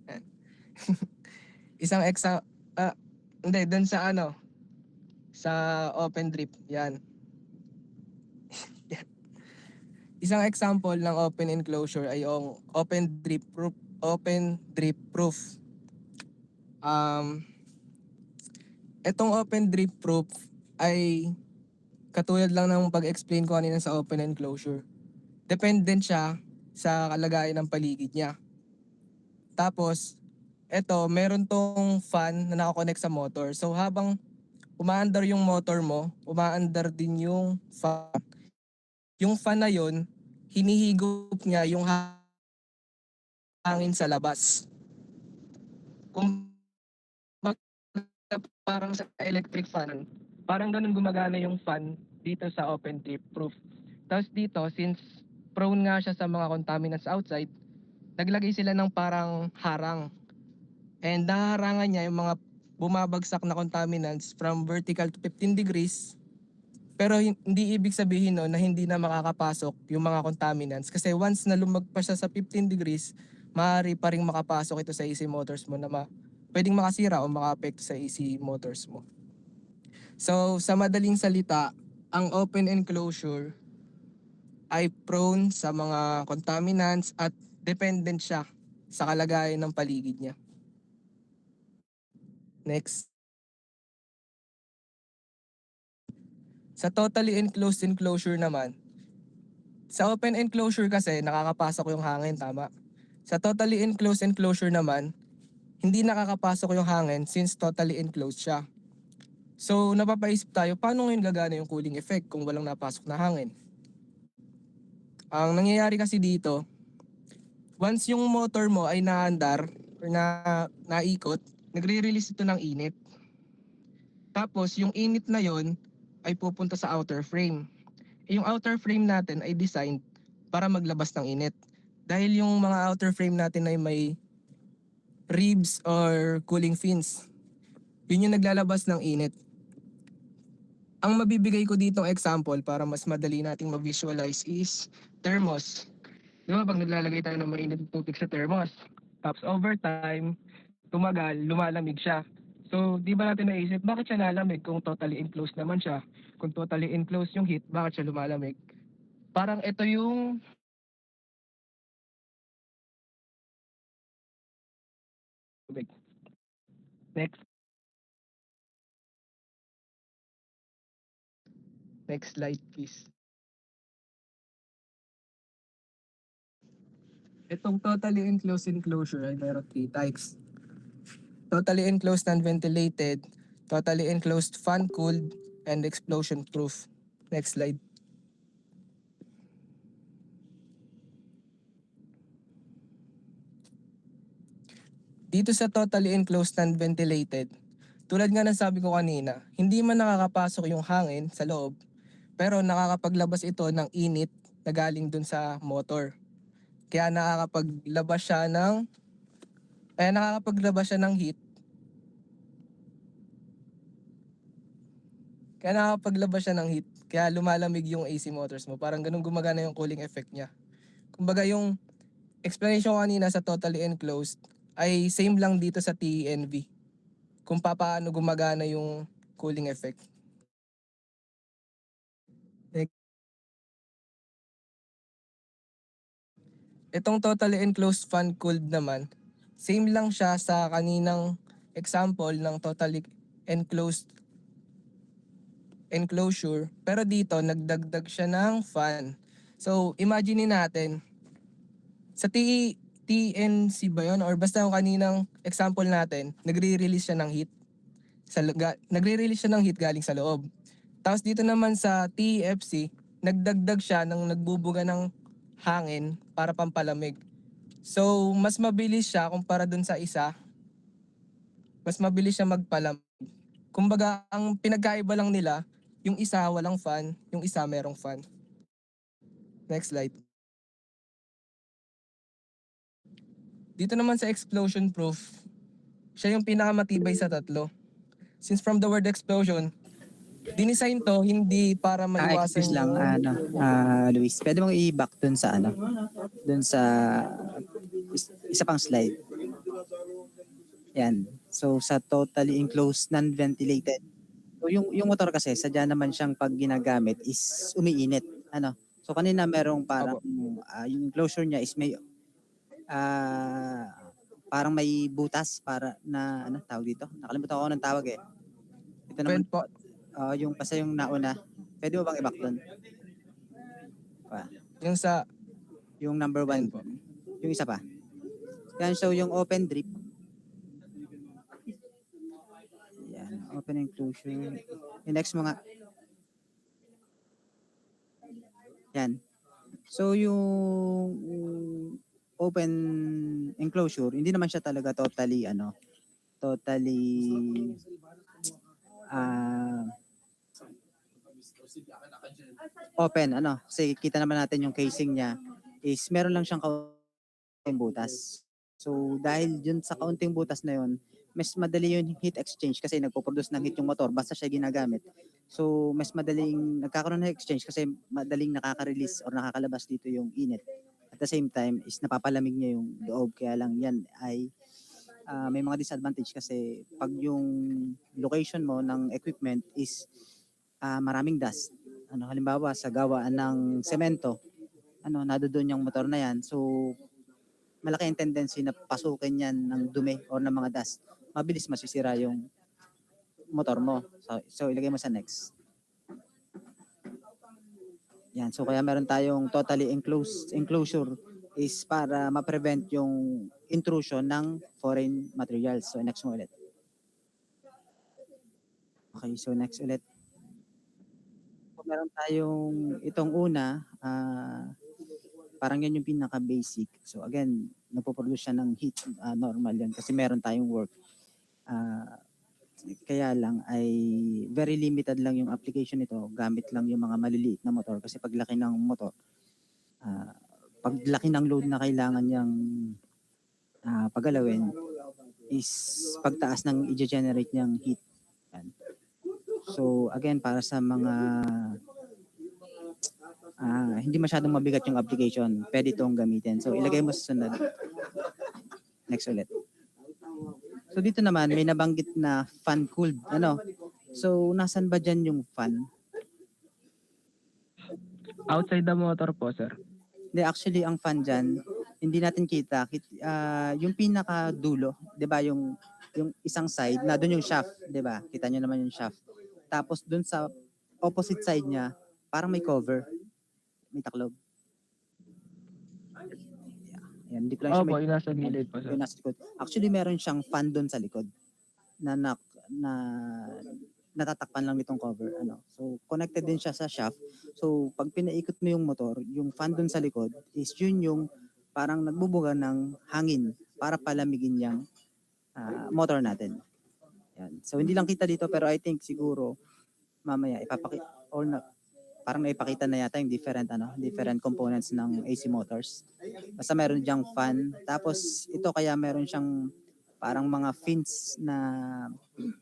Ayan. Isang dun sa sa open drip, yan. Isang example ng open enclosure ay yung open drip proof. Etong open drip proof ay katulad lang ng pag-explain ko kanina sa open enclosure. Dependent siya sa kalagayan ng paligid niya. Tapos, meron tong fan na nakakonect sa motor. So habang umaandar yung motor mo, umaandar din yung fan. Yung fan na yun, hinihigop niya yung hangin sa labas. Kung parang sa electric fan. Parang ganun gumagana yung fan dito sa open drip proof. Tapos dito, since prone nga siya sa mga contaminants outside, naglagay sila ng parang harang. And nahaharangan niya yung mga bumabagsak na contaminants from vertical to 15 degrees. Pero hindi ibig sabihin no, na hindi na makakapasok yung mga contaminants. Kasi once na lumagpas siya sa 15 degrees, maaari pa rin makapasok ito sa AC motors mo na pwedeng makasira o maka-apekto sa AC motors mo. So, sa madaling salita, ang open enclosure ay prone sa mga contaminants at dependent siya sa kalagayan ng paligid niya. Next. Sa totally enclosed enclosure naman, sa open enclosure kasi nakakapasok yung hangin, tama? Sa totally enclosed enclosure naman, hindi nakakapasok yung hangin since totally enclosed siya. So napapaisip tayo, paano ngayon gagana yung cooling effect kung walang napasok na hangin? Ang nangyayari kasi dito, once yung motor mo ay naandar or naikot, nagre-release ito ng init. Tapos yung init na yon ay pupunta sa outer frame. Yung outer frame natin ay designed para maglabas ng init. Dahil yung mga outer frame natin ay may ribs or cooling fins. Yun yung naglalabas ng init. Ang mabibigay ko ditong example para mas madali nating ma-visualize is thermos. Di ba pag naglalagay tayo ng mainit na tubig sa thermos, tapos over time, tumagal, lumalamig siya. So, di ba natin naisip, bakit siya lalamig kung totally enclosed naman siya? Kung totally enclosed yung heat, bakit siya lumalamig? Parang ito yung tubig. Next. Next slide, please. Itong totally enclosed enclosure ay meron 3 types. Totally enclosed non-ventilated, totally enclosed fan-cooled, and explosion-proof. Next slide. Dito sa totally enclosed non-ventilated, tulad nga ng sabi ko kanina, hindi man nakakapasok yung hangin sa loob, pero nakakapaglabas ito ng init na galing dun sa motor. Kaya nakakapaglabas siya ng heat. Kaya lumalamig yung AC motors mo. Parang ganun gumagana yung cooling effect niya. Kumbaga yung explanation ko kanina sa totally enclosed ay same lang dito sa TENV. Kung paano gumagana yung cooling effect. Itong totally enclosed fan-cooled naman, same lang siya sa kaninang example ng totally enclosed enclosure, pero dito nagdagdag siya ng fan. So, imagine natin, sa TNC ba yun? Or basta yung kaninang example natin, nagre-release siya ng heat. Nagre-release siya ng heat galing sa loob. Tapos dito naman sa TFC, nagdagdag siya ng nagbubuga ng hangin para pampalamig. So, mas mabilis siya kumpara dun sa isa. Mas mabilis siya magpalamig. Kumbaga, ang pinagkaiba lang nila, yung isa walang fan, yung isa merong fan. Next slide. Dito naman sa explosion proof, siya yung pinakamatibay sa tatlo. Since from the word explosion, dinisign to hindi para maiwasan Excuse lang, Luis, pwede mong i-back dun sa isa pang slide. Yan. So, sa totally enclosed, non-ventilated. So, yung motor kasi, sadya naman siyang pag ginagamit is umiinit. So, kanina merong parang, yung enclosure niya is may, parang may butas para na, tawag dito? Nakalimutan ko ng tawag eh. Ito naman po. Yung basta yung nauna. Pwede mo bang i-back doon? Yung number 1 po. Yung isa pa. Yan, so yung open drip. Yan, open enclosure. Yung next mo nga. Yan. So yung open enclosure, hindi naman siya talaga totally ah, open, ano, kasi kita naman natin yung casing niya is meron lang siyang kaunting butas. So dahil dun sa kaunting butas na yun, mas madali yung heat exchange kasi nagpo-produce ng heat yung motor basta siya ginagamit. So mas madaling nagkakaroon ng exchange kasi madaling nakaka-release or nakakalabas dito yung init. At the same time is napapalamig niya yung loob, kaya lang yan ay may mga disadvantage kasi pag yung location mo ng equipment is maraming dust. Ano, halimbawa sa gawaan ng semento, ano, nandoon yung motor na yan. So malaki ang tendency na pasukin yan ng dumi or ng mga dust. Mabilis masisira yung motor mo. So ilagay mo sa next. Yan. So kaya meron tayong totally enclosure is para ma-prevent yung intrusion ng foreign materials. So next mo ulit. Okay, so next ulit. So, meron tayong itong una, parang yan yung pinaka-basic. So again, nagpo-produce siya ng heat, normal yan kasi meron tayong work. Kaya lang ay very limited lang yung application nito, gamit lang yung mga maliliit na motor kasi paglaki ng motor, paglaki ng load na kailangan niyang pagalawin is pagtaas ng i-generate niyang heat. Yan. So again, para sa mga hindi masyadong mabigat yung application, pwede itong gamitin. So ilagay mo sa sunod. Next ulit. So dito naman may nabanggit na fan cooled. Ano? So nasan ba dyan yung fan? Outside the motor po, sir. Hindi, actually ang fan dyan, hindi natin kita. Yung pinaka dulo, 'di ba, yung isang side, na doon yung shaft, 'di ba? Kita nyo naman yung shaft. Tapos doon sa opposite side niya, parang may cover. May taklob. Yan, hindi ko lang siya Opo, yung nasa gilid po, sir. yung nasa likod. Actually, meron siyang fan doon sa likod na natatakpan lang nitong cover. Ano. So, connected din siya sa shaft. So, pag pinaikot mo yung motor, yung fan doon sa likod is yun yung parang nagbubuga ng hangin para palamigin yung motor natin. Yan. So, hindi lang kita dito pero I think siguro mamaya ipapakita or parang naipakita na yata yung different components ng AC motors. Basta meron diyang fan. Tapos ito kaya meron siyang parang mga fins na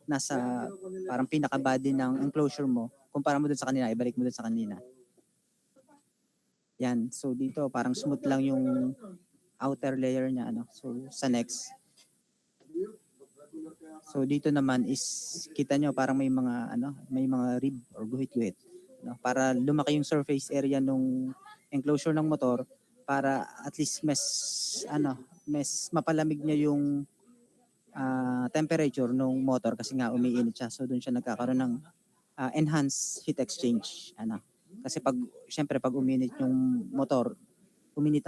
nasa parang pinaka-body ng enclosure mo. Kumpara mo dun sa kanina, ibalik mo dun sa kanina. Yan. So dito parang smooth lang yung outer layer niya. So sa next. So dito naman is kita nyo parang may mga rib or guhit-guhit. Para lumaki yung surface area ng enclosure ng motor para at least mas mapalamig niya yung temperature ng motor kasi nga umiinit siya. So doon siya nagkakaroon ng enhanced heat exchange. Kasi syempre pag uminit yung motor, uminit.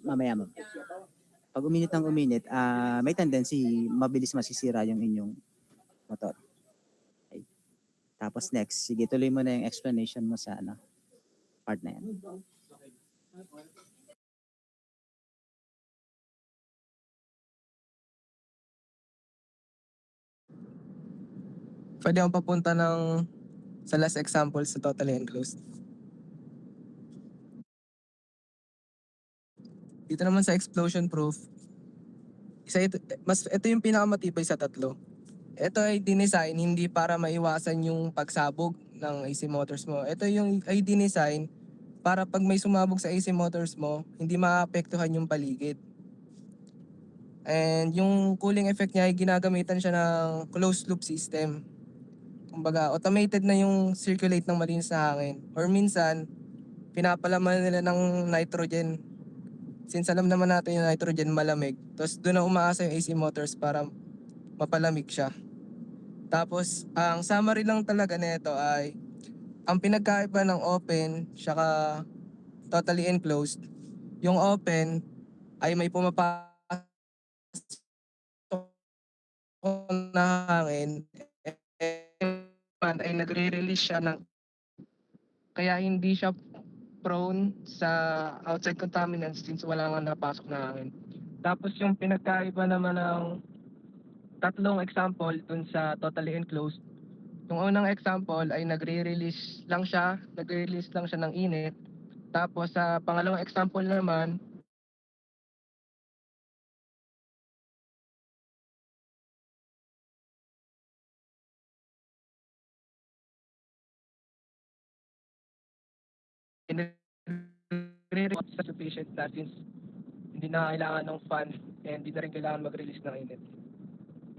Mamaya mo. Pag uminit, may tendency mabilis masisira yung inyong motor. Tapos next, sige, tuloy mo na yung explanation mo sa part na yan. Pwede akong papunta sa last example sa totally enclosed. Dito naman sa explosion proof, ito yung pinakamatibay sa tatlo. Ito ay dinesign hindi para maiwasan yung pagsabog ng AC motors mo. Ito yung ay dinesign para pag may sumabog sa AC motors mo, hindi maapektuhan yung paligid. And yung cooling effect niya ay ginagamitan siya ng closed loop system. Kumbaga, automated na yung circulate ng malinis na hangin. Or minsan, pinapalaman nila ng nitrogen. Since alam naman natin yung nitrogen malamig, tapos doon na umaasa yung AC motors para mapalamig siya. Tapos, ang summary lang talaga nito ay ang pinagkaiba ng open saka totally enclosed, yung open ay may pumapasok na hangin ay nagre-release siya kaya hindi siya prone sa outside contaminants since wala nga napasok na hangin. Tapos yung pinagkaiba naman ng tatlong example dun sa totally enclosed. Yung unang example ay nagre-release lang siya ng init. Tapos sa pangalawang example naman, nagre-release sa sufficient na since hindi na kailangan ng fan and hindi na rin kailangan mag-release ng init.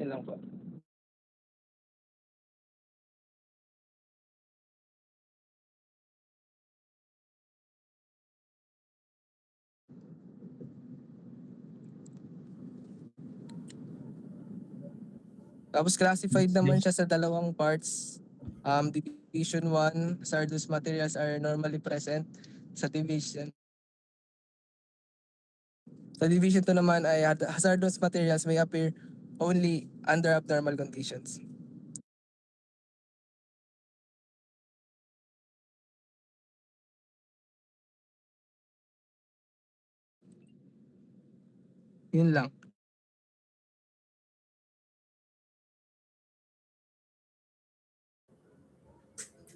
Yan lang po. Tapos classified naman siya sa dalawang parts. Division 1, hazardous materials are normally present. Sa Division 2 naman ay hazardous materials may appear only under abnormal conditions. Yun lang.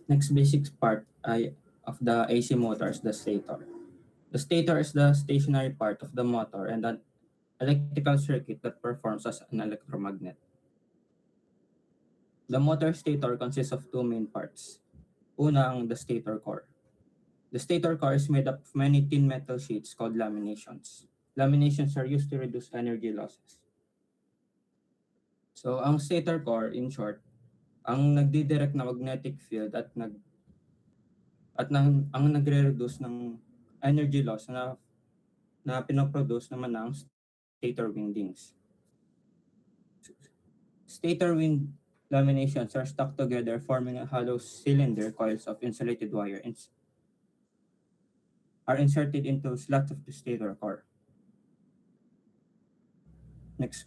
Next basic part of the AC motor is the stator. The stator is the stationary part of the motor and an electrical circuit that performs as an electromagnet. The motor stator consists of two main parts. Una ang the stator core. The stator core is made up of many thin metal sheets called laminations. Laminations are used to reduce energy losses. So ang stator core, in short, ang nagdidirect na magnetic field at ang nagre-reduce ng energy loss na pinoproduce naman ng stator windings. Stator wind laminations are stuck together forming a hollow cylinder coils of insulated wire are inserted into slots of the stator core. Next.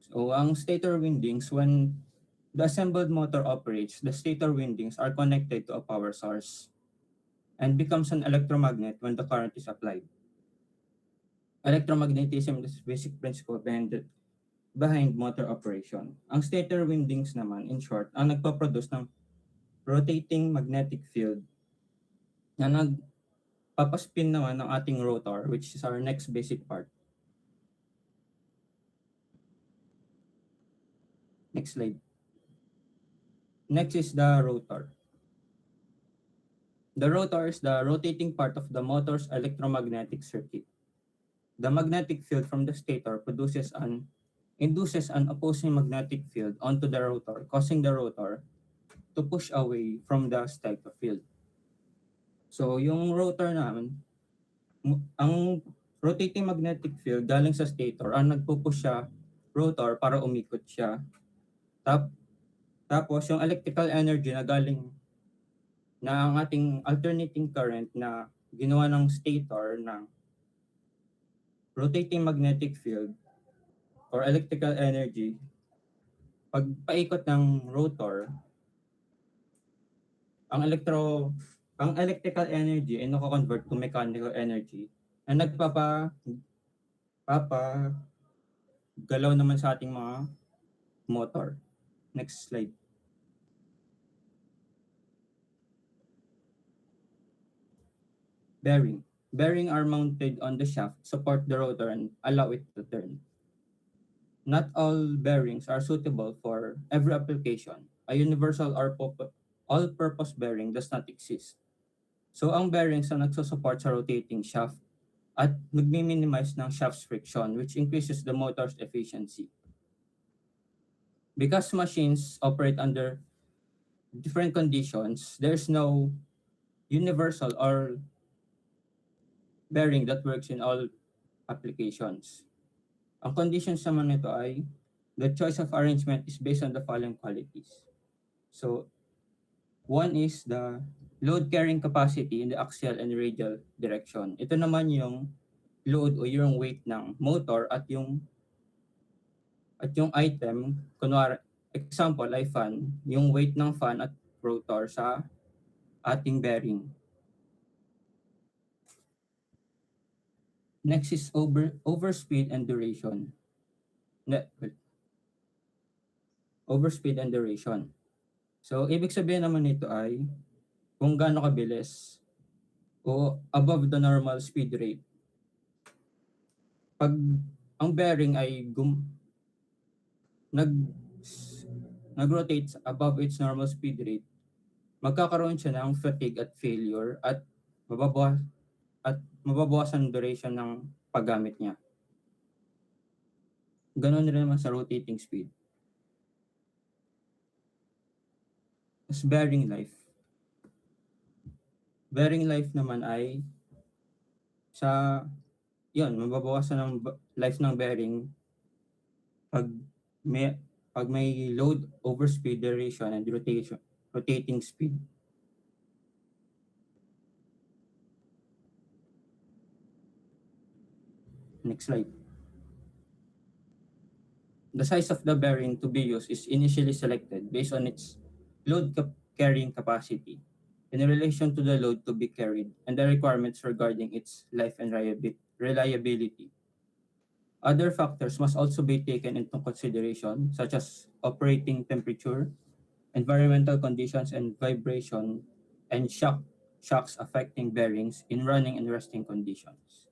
So ang stator windings, when the assembled motor operates, the stator windings are connected to a power source and becomes an electromagnet when the current is applied. Electromagnetism is the basic principle behind motor operation. Ang stator windings naman, in short, ang nagpaproduce ng rotating magnetic field na nagpapaspin naman ng ating rotor, which is our next basic part. Next slide. Next is the rotor. The rotor is the rotating part of the motor's electromagnetic circuit. The magnetic field from the stator induces an opposing magnetic field onto the rotor, causing the rotor to push away from the stator field. So yung rotor naman, ang rotating magnetic field galing sa stator, ang nagpupush siya rotor para umikot siya. Tapos yung electrical energy na galing na ang ating alternating current na ginawa ng stator ng rotating magnetic field or electrical energy, pag paikot ng rotor, ang electrical energy ay nako-convert to mechanical energy na galaw naman sa ating mga motor. Next slide. Bearing. Bearing are mounted on the shaft, support the rotor, and allow it to turn. Not all bearings are suitable for every application. A universal or all-purpose bearing does not exist. So ang bearings ang nagsusupport sa rotating shaft at nagmi-minimize ng shaft's friction, which increases the motor's efficiency. Because machines operate under different conditions, there's no universal or bearing that works in all applications. Ang conditions naman nito ay the choice of arrangement is based on the following qualities. So, one is the load carrying capacity in the axial and radial direction. Ito naman yung load o yung weight ng motor at yung item, kunwari, example ay fan, yung weight ng fan at rotor sa ating bearing. Next is overspeed and duration. Overspeed and duration. So, ibig sabihin naman nito ay kung gaano kabilis o above the normal speed rate. Pag ang bearing ay nag-rotate above its normal speed rate, magkakaroon siya ng fatigue at failure at mababawasan ang duration ng paggamit niya. Ganon rin naman sa rotating speed. As bearing life. Bearing life naman ay mababawasan ng life ng bearing pag may load, overspeed, duration, and rotating speed. Next slide. The size of the bearing to be used is initially selected based on its load carrying capacity in relation to the load to be carried and the requirements regarding its life and reliability. Other factors must also be taken into consideration, such as operating temperature, environmental conditions, and vibration and shocks affecting bearings in running and resting conditions.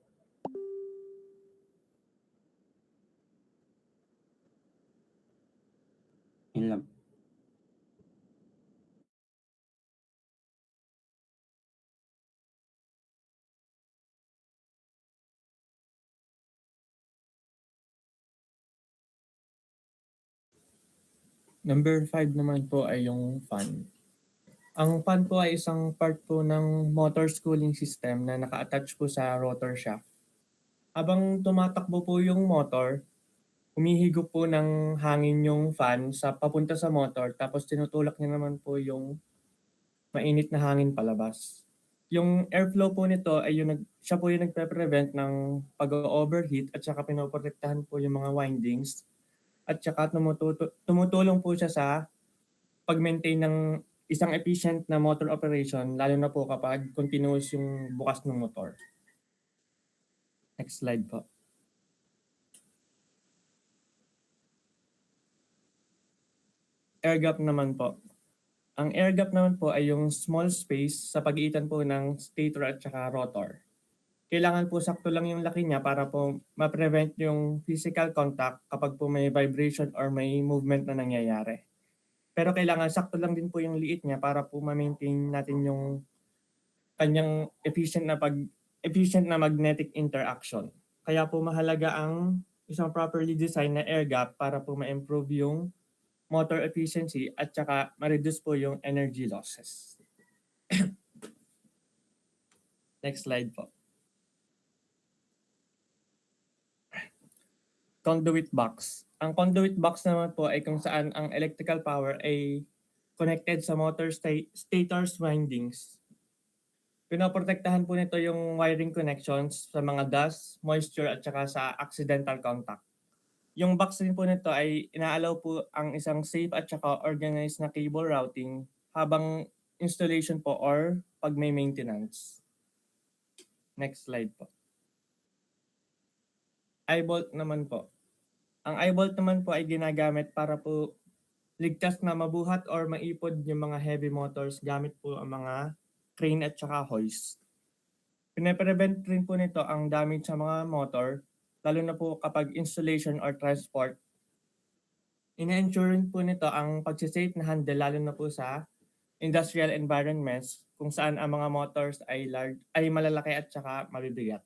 Yun lang. Number 5 naman po ay yung fan. Ang fan po ay isang part po ng motor cooling system na naka-attach po sa rotor shaft. Habang tumatakbo po yung motor, humihigop po ng hangin yung fan sa papunta sa motor tapos tinutulak niya naman po yung mainit na hangin palabas. Yung airflow po nito ay siya po yung nagpe-prevent ng pag-overheat at saka pinoprotektahan po yung mga windings at saka tumutulong po siya sa pag-maintain ng isang efficient na motor operation lalo na po kapag continuous yung bukas ng motor. Next slide po. Air gap naman po. Ang air gap naman po ay yung small space sa pagitan po ng stator at saka rotor. Kailangan po sakto lang yung laki niya para po ma-prevent yung physical contact kapag po may vibration or may movement na nangyayari. Pero kailangan sakto lang din po yung liit niya para po ma-maintain natin yung kanyang efficient na magnetic interaction. Kaya po mahalaga ang isang properly designed na air gap para po ma-improve yung motor efficiency at saka ma-reduce po yung energy losses. Next slide po. Conduit box. Ang conduit box naman po ay kung saan ang electrical power ay connected sa motor stator's windings. Pinoprotektahan po nito yung wiring connections sa mga dust, moisture at saka sa accidental contact. Yung box din po nito ay inaalaw po ang isang safe at saka organized na cable routing habang installation po or pag may maintenance. Next slide po. Eye-bolt naman po. Ang eye-bolt naman po ay ginagamit para po ligtas na mabuhat or maipod yung mga heavy motors gamit po ang mga crane at saka hoist. Pine-prevent rin po nito ang damage sa mga motor, lalo na po kapag installation or transport. Ina-ensure rin po nito ang pag-safe na handle lalo na po sa industrial environments kung saan ang mga motors ay malalaki at saka mabibigat.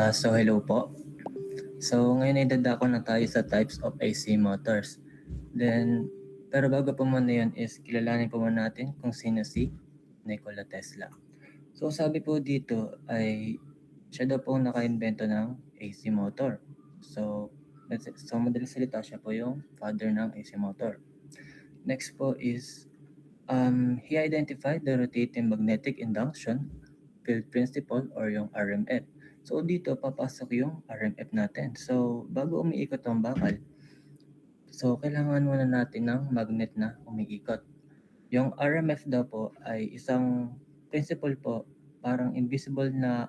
So hello po. So ngayon ay dadako na tayo sa types of AC motors. Pero bago po muna yun is kilalanin po muna natin kung sino si Nikola Tesla. So sabi po dito ay siya daw po naka-invento ng AC motor. So madaling salita siya po yung father ng AC motor. Next po is he identified the rotating magnetic induction field principle or yung RMF So dito papasok yung RMF natin. So bago umiikot ang bakal, so kailangan muna natin ng magnet na umiikot. Yung RMF daw po ay isang principle po, parang invisible na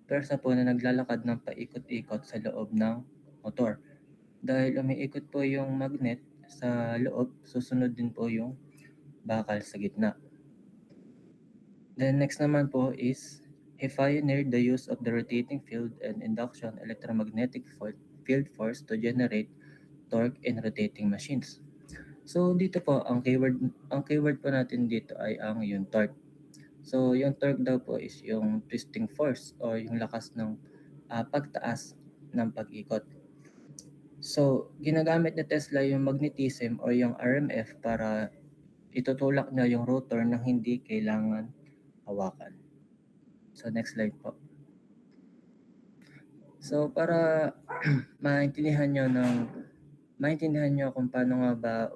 persa po na naglalakad ng paikot-ikot sa loob ng motor. Dahil umiikot po yung magnet sa loob, susunod din po yung bakal sa gitna. Then next naman po is he pioneered the use of the rotating field and induction electromagnetic field force to generate torque in rotating machines. So dito po ang keyword po natin dito ay ang yung torque. So yung torque daw po is yung twisting force or yung lakas ng pagtaas ng pag-ikot. So ginagamit ni Tesla yung magnetism or yung RMF para itutulak niya yung rotor nang hindi kailangan hawakan. So next slide po. So para maintindihan nyo kung paano nga ba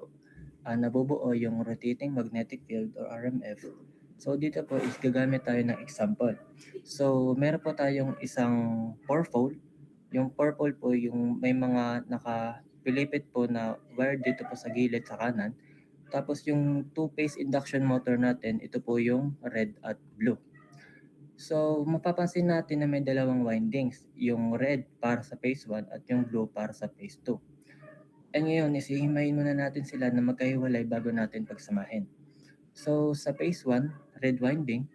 nabubuo yung rotating magnetic field or RMF. So dito po is gagamit tayo ng example. So meron po tayong isang 4-pole. Yung 4-pole po yung may mga nakapilipit po na wire dito po sa gilid sa kanan. Tapos yung 2-phase induction motor natin, ito po yung red at blue. So mapapansin natin na may dalawang windings, yung red para sa phase 1 at yung blue para sa phase 2. And ngayon, isihimayin muna natin sila na magkahiwalay bago natin pagsamahin. So sa phase 1, red winding,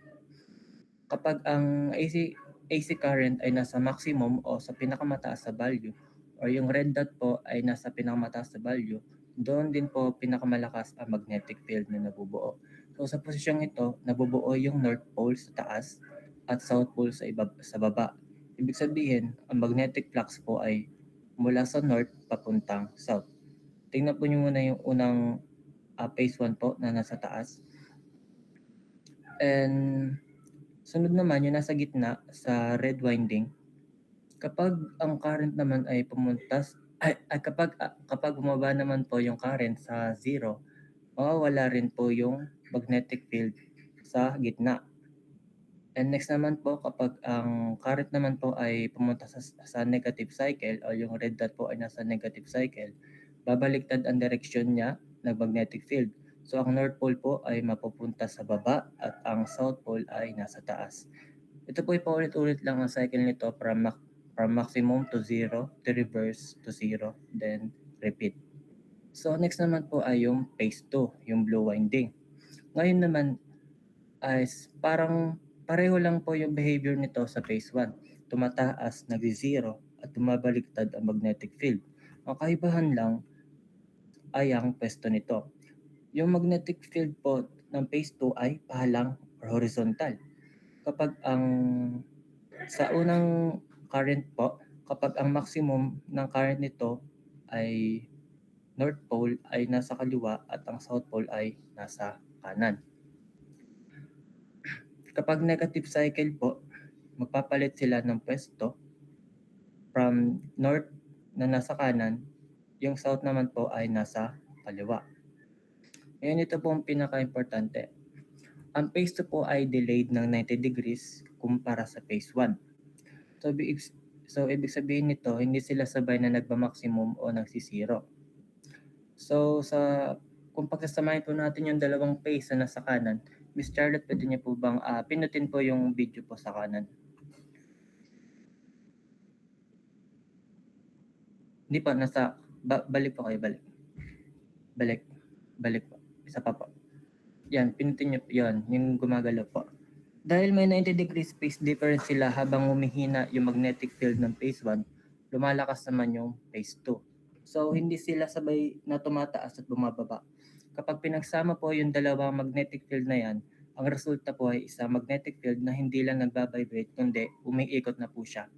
kapag ang AC current ay nasa maximum o sa pinakamataas sa value, or yung red dot po ay nasa pinakamataas sa value, doon din po pinakamalakas ang magnetic field na nabubuo. So sa posisyong ito, nabubuo yung north pole sa taas at south pole sa baba. Ibig sabihin, ang magnetic flux po ay mula sa north papuntang south. Tingnan po nyo muna yung unang phase 1 po na nasa taas. And sunod naman yung nasa gitna sa red winding. Kapag ang current naman ay kapag bumaba naman po yung current sa 0, mawawala rin po yung magnetic field sa gitna. And next naman po, kapag ang current naman po ay pumunta sa negative cycle o yung red dot po ay nasa negative cycle, babaliktad ang direksyon niya ng magnetic field. So ang north pole po ay mapupunta sa baba at ang south pole ay nasa taas. Ito po ay paulit-ulit lang ang cycle nito from maximum to 0, to reverse to 0, then repeat. So next naman po ay yung phase 2, yung blue winding. Ngayon naman ay parang pareho lang po yung behavior nito sa phase 1. Tumataas, nag-0 at tumabaliktad ang magnetic field. Ang kaibahan lang ay ang pwesto nito. Yung magnetic field po ng phase 2 ay pahalang or horizontal. Kapag sa unang current po, kapag ang maximum ng current nito ay north pole ay nasa kaliwa at ang south pole ay nasa kanan. Kapag negative cycle po, magpapalit sila ng pwesto from north na nasa kanan, yung south naman po ay nasa kaliwa. Ngayon ito po ang pinaka-importante. Ang phase 2 po ay delayed ng 90 degrees kumpara sa phase 1. So ibig sabihin nito, hindi sila sabay na nagba-maximum o nagsisiro. So kung pagsasamahin po natin yung dalawang phase na nasa kanan, Miss Charlotte, pwede niyo po bang pinutin po yung video po sa kanan? Hindi po, balik po kayo, balik po. Isa pa po. Yan, pinutin niyo, yan, yung gumagalaw po. Dahil may 90 degrees phase difference sila habang humihina yung magnetic field ng phase 1, lumalakas naman yung phase 2. So, hindi sila sabay na tumataas at bumababa. Kapag pinagsama po yung dalawang magnetic field na yan, ang resulta po ay isang magnetic field na hindi lang nagbabibrate, kundi umiikot na po siya.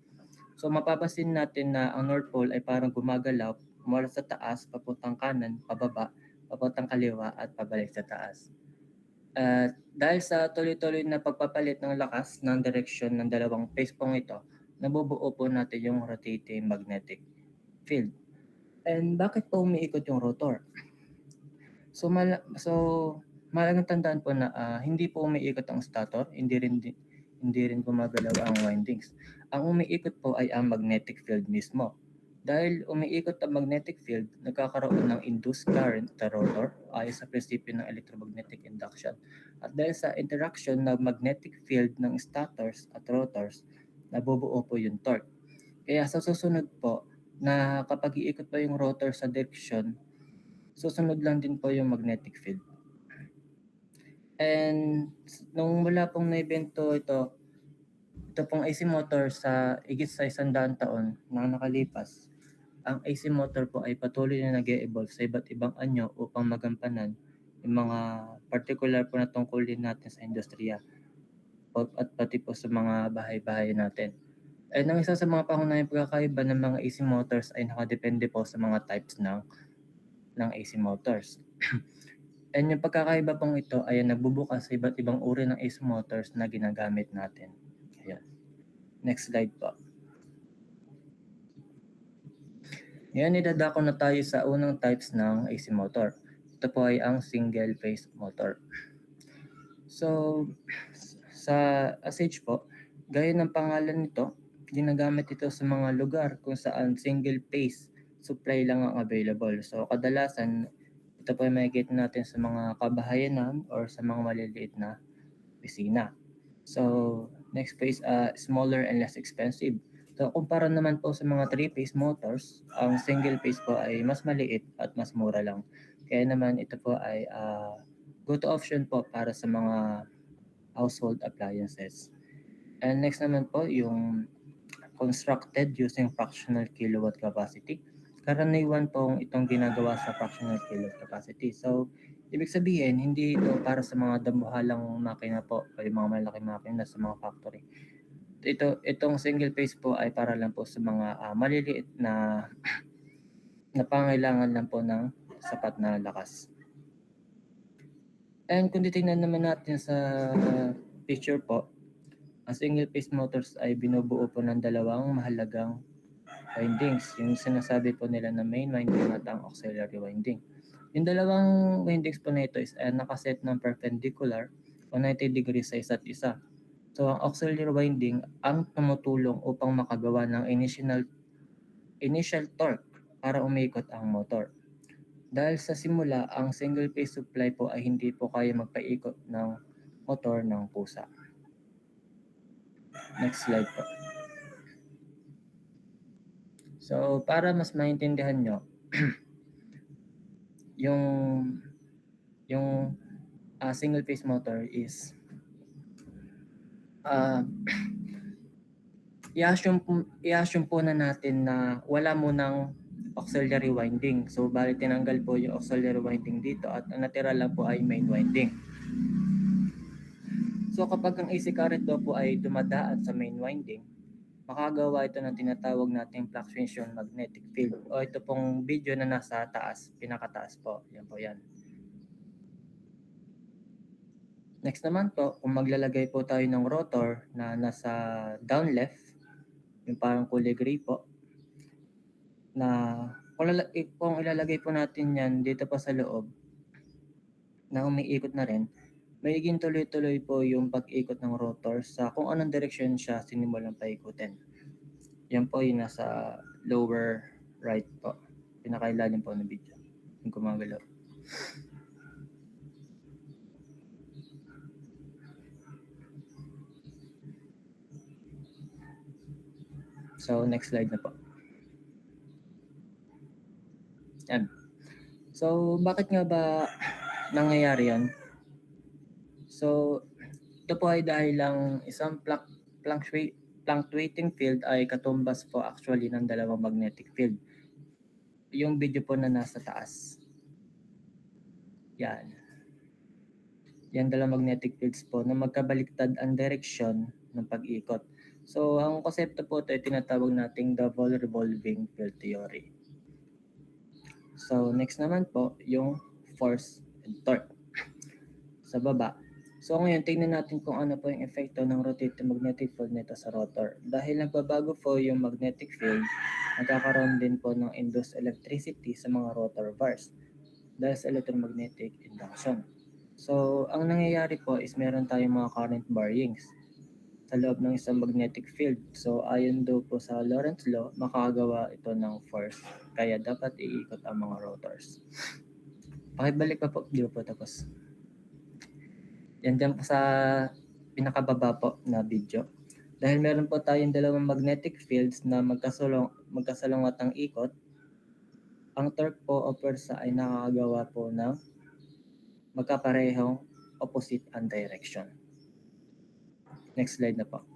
So mapapansin natin na ang North Pole ay parang gumagalaw mula sa taas, papuntang kanan, pababa, papuntang kaliwa at pabalik sa taas. Dahil sa tuloy-tuloy na pagpapalit ng lakas ng direksyon ng dalawang phase pong ito, nabubuo po natin yung rotating magnetic field. And bakit po umiikot yung rotor? So malagang tandaan po na hindi po umiikot ang stator, hindi hindi rin gumagalaw ang windings. Ang umiikot po ay ang magnetic field mismo. Dahil umiikot ang magnetic field, nagkakaroon ng induced current sa rotor ayon sa prinsipyo ng electromagnetic induction. At dahil sa interaction ng magnetic field ng stators at rotors, nabubuo po yung torque. Kaya sa susunod po, na kapag iikot pa yung rotor sa direksyon, susunod lang din po yung magnetic field. And nung mula pong naibento ito pong AC motor sa higit sa 100 taon na nakalipas, ang AC motor po ay patuloy na nag-e-evolve sa iba't ibang anyo upang magampanan yung mga particular po na tungkulin natin sa industriya at pati po sa mga bahay-bahay natin. And ang isa sa mga pangunahing pagkakaiba ng mga AC motors ay nakadepende po sa mga types ng AC motors. And yung pagkakaiba pong ito ay nagbubukas sa iba't ibang uri ng AC motors na ginagamit natin. Ayan. Next slide po. Ngayon idadako na tayo sa unang types ng AC motor. Ito po ay ang single phase motor. So sa SH po, gaya ng pangalan nito, ginagamit ito sa mga lugar kung saan single phase supply lang ang available. So kadalasan ito po ay makikita natin sa mga kabahayanan or sa mga maliliit na opisina. So next phase, smaller and less expensive. So kumpara naman po sa mga 3-phase motors, ang single phase po ay mas maliit at mas mura lang. Kaya naman ito po ay good option po para sa mga household appliances. And next naman po yung constructed using fractional kilowatt capacity. Karaniwan pong itong ginagawa sa fractional kilowatt capacity. So ibig sabihin, hindi ito para sa mga dambuhalang makina po o yung mga malaki makina sa mga factory. Itong single phase po ay para lang po sa mga maliliit na pangailangan lang po ng sapat na lakas. And kung titingnan naman natin sa picture po, ang single phase motors ay binubuo po ng dalawang mahalagang windings. Yung sinasabi po nila na main winding at ang auxiliary winding. Yung dalawang windings po na ito is nakaset ng perpendicular o 90 degrees sa isa't isa. So ang auxiliary winding ang tumutulong upang makagawa ng initial torque para umikot ang motor. Dahil sa simula, ang single phase supply po ay hindi po kaya magpaikot ng motor ng kusa. Next slide po. So para mas maintindihan nyo, yung single phase motor is i-assume po na natin na wala munang auxiliary winding. So bali tinanggal po yung auxiliary winding dito at ang natira lang po ay main winding. So kapag ang AC current daw po ay dumadaan sa main winding, makagawa ito ng tinatawag nating fluctuation magnetic field o ito pong video na nasa taas, pinakataas po. Yan po yan. Next naman po, kung maglalagay po tayo ng rotor na nasa down left, yung parang kulay gray po, na kung ilalagay po natin yan dito pa sa loob, na umiikot na rin, magiging tuloy-tuloy po yung pag-ikot ng rotor sa kung anong direction siya sinimulang paikutin. Yan po yung nasa lower right po. Pinakailalim po ng video. Yung gumagalaw. So next slide na po. Yan. So bakit nga ba nangyayari yan? So ito po ay dahil lang isang fluctuating field ay katumbas po actually ng dalawang magnetic field. Yung video po na nasa taas. Yan. Yan dalawang magnetic fields po na magkabaliktad ang direksyon ng pag-ikot. So ang konsepto po ito ay tinatawag nating double revolving field theory. So next naman po yung force and torque sa baba. So ngayon tingnan natin kung ano po yung epekto ng rotating magnetic field nito sa rotor. Dahil nagbabago po yung magnetic field, nagkakaroon din po ng induced electricity sa mga rotor bars dahil sa electromagnetic induction. So ang nangyayari po is meron tayong mga current bearings. sa loob ng isang magnetic field. So ayon daw po sa Lorentz law, makakagawa ito ng force. Kaya dapat iikot ang mga rotors. Pakibalik pa po, di ba po tapos? Yan dyan po sa pinakababa po na video. Dahil meron po tayong dalawang magnetic fields na magkasalungat ang ikot, ang torque po o pwersa ay nakakagawa po ng magkaparehong opposite ang direction. Next slide na po.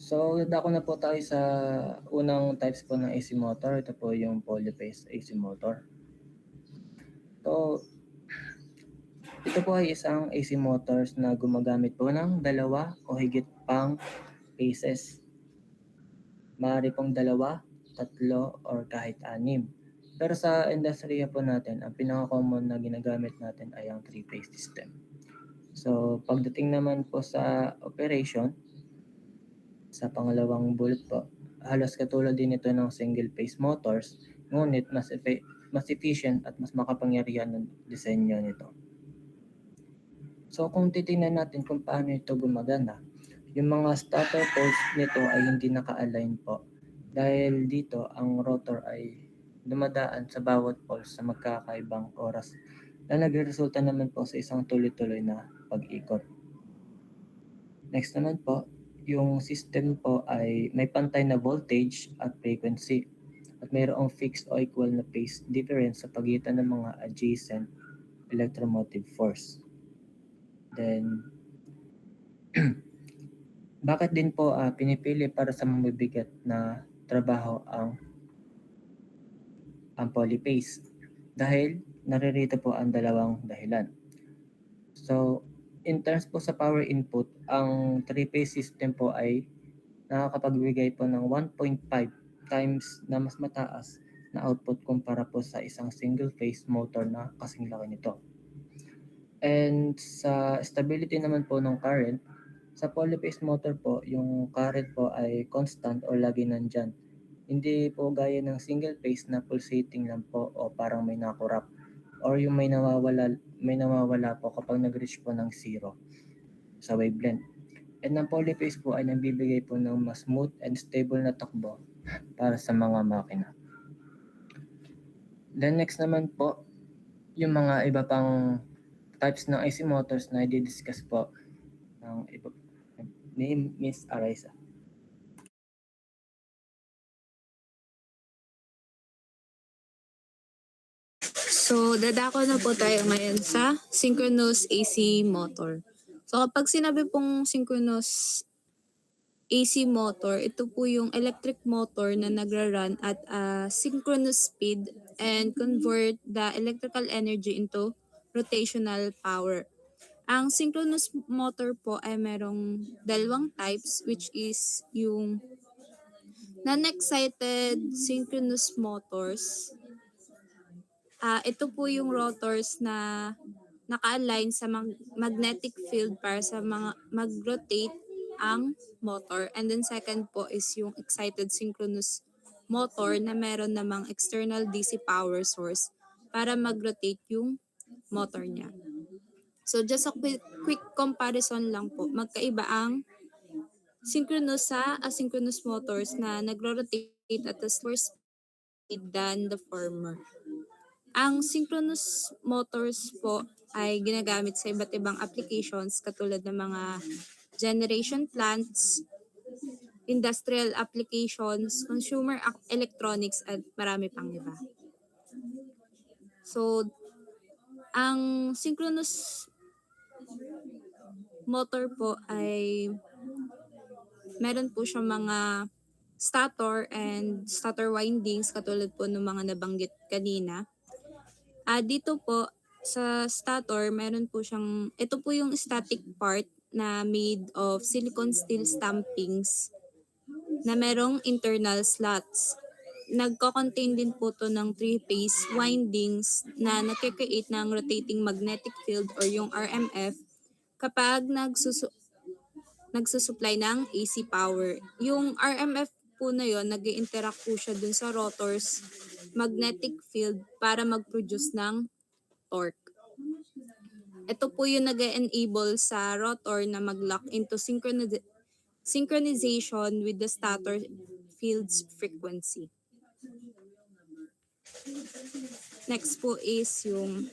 So, dako na po tayo sa unang types po ng AC motor. Ito po yung polyphase AC motor. So, ito po ay isang AC motors na gumagamit po ng dalawa o higit pang phases. Maaari pong dalawa, tatlo, or kahit anim. Pero sa industriya po natin, ang pinaka-common na ginagamit natin ay ang three-phase system. So, pagdating naman po sa operation, sa pangalawang bullet po, halos katulad din ito ng single-phase motors, ngunit mas efficient at mas makapangyarihan ng disenyo nito. So kung titingnan natin kung paano ito gumagana, yung mga starter poles nito ay hindi naka-align po. Dahil dito, ang rotor ay dumadaan sa bawat pole sa magkakaibang oras na nagresulta naman po sa isang tuloy-tuloy na pag-ikot. Next naman po, yung system po ay may pantay na voltage at frequency at mayroong fixed o equal na phase difference sa pagitan ng mga adjacent electromotive force. Then, bakit din po pinipili para sa mabibigat na trabaho ang polyphase? Dahil naririto po ang dalawang dahilan. So, in terms po sa power input, ang three-phase system po ay nakakapagbigay po ng 1.5 times na mas mataas na output kumpara po sa isang single-phase motor na kasing laki nito. And sa stability naman po ng current, sa polyphase motor po, yung current po ay constant o lagi nandyan. Hindi po gaya ng single phase na pulsating lang po o parang may nakurap or yung may nawawala po kapag nag-reach po ng zero sa wavelength. And ang polyphase po ay nagbibigay po ng mas smooth and stable na takbo para sa mga makina. Then next naman po, yung mga iba pang types ng AC motors na i-discuss po ng iba ni Miss Araiza. So, dadako na po tayo ngayon sa synchronous AC motor. So, kapag sinabi pong synchronous AC motor, ito po yung electric motor na nagra-run at synchronous speed and convert the electrical energy into rotational power. Ang synchronous motor po ay merong dalawang types, which is yung non-excited synchronous motors. Ito po yung rotors na naka-align sa magnetic field para sa mag-rotate ang motor. And then second po is yung excited synchronous motor na meron namang external DC power source para mag-rotate yung motor niya. So just a quick comparison lang po. Magkaiba ang synchronous sa asynchronous motors na nagro-rotate at a slower speed than the former. Ang synchronous motors po ay ginagamit sa iba't ibang applications katulad ng mga generation plants, industrial applications, consumer electronics at marami pang iba. So, ang synchronous motor po ay meron po siyang mga stator and stator windings katulad po ng mga nabanggit kanina. Dito po sa stator, meron po siyang, ito po yung static part na made of silicone steel stampings na merong internal slots. Nagko-contain din po to ng three-phase windings na nagkikreate ng rotating magnetic field or yung RMF kapag nagsusupply ng AC power. Yung RMF po na yon, nag-i-interact po siya dun sa rotor's magnetic field para mag-produce ng torque. ito po yung nag-enable sa rotor na mag-lock into synchronization with the stator field's frequency. Next po is yung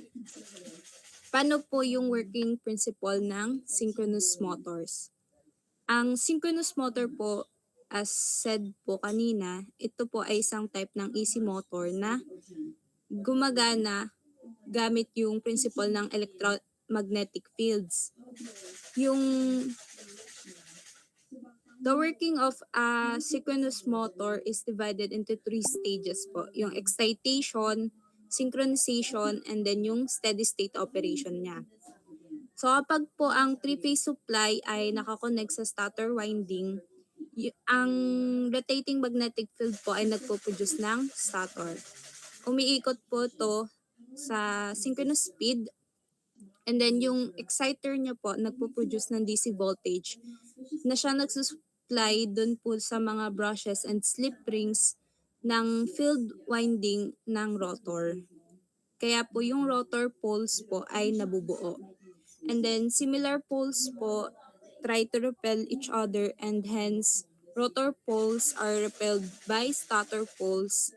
paano po yung working principle ng synchronous motors. Ang synchronous motor po, as said po kanina, ito po ay isang type ng AC motor na gumagana gamit yung principle ng electromagnetic fields. The working of a synchronous motor is divided into 3 stages po. Yung excitation, synchronization, and then yung steady state operation niya. So kapag po ang 3-phase supply ay nakakonect sa stator winding, ang rotating magnetic field po ay nagpo-produce ng stator. Umiikot po to sa synchronous speed, and then yung exciter niya po nagpo-produce ng DC voltage na siya nagsusupply dun po sa mga brushes and slip rings ng field winding ng rotor. Kaya po yung rotor poles po ay nabubuo. And then similar poles po try to repel each other, and hence rotor poles are repelled by stator poles,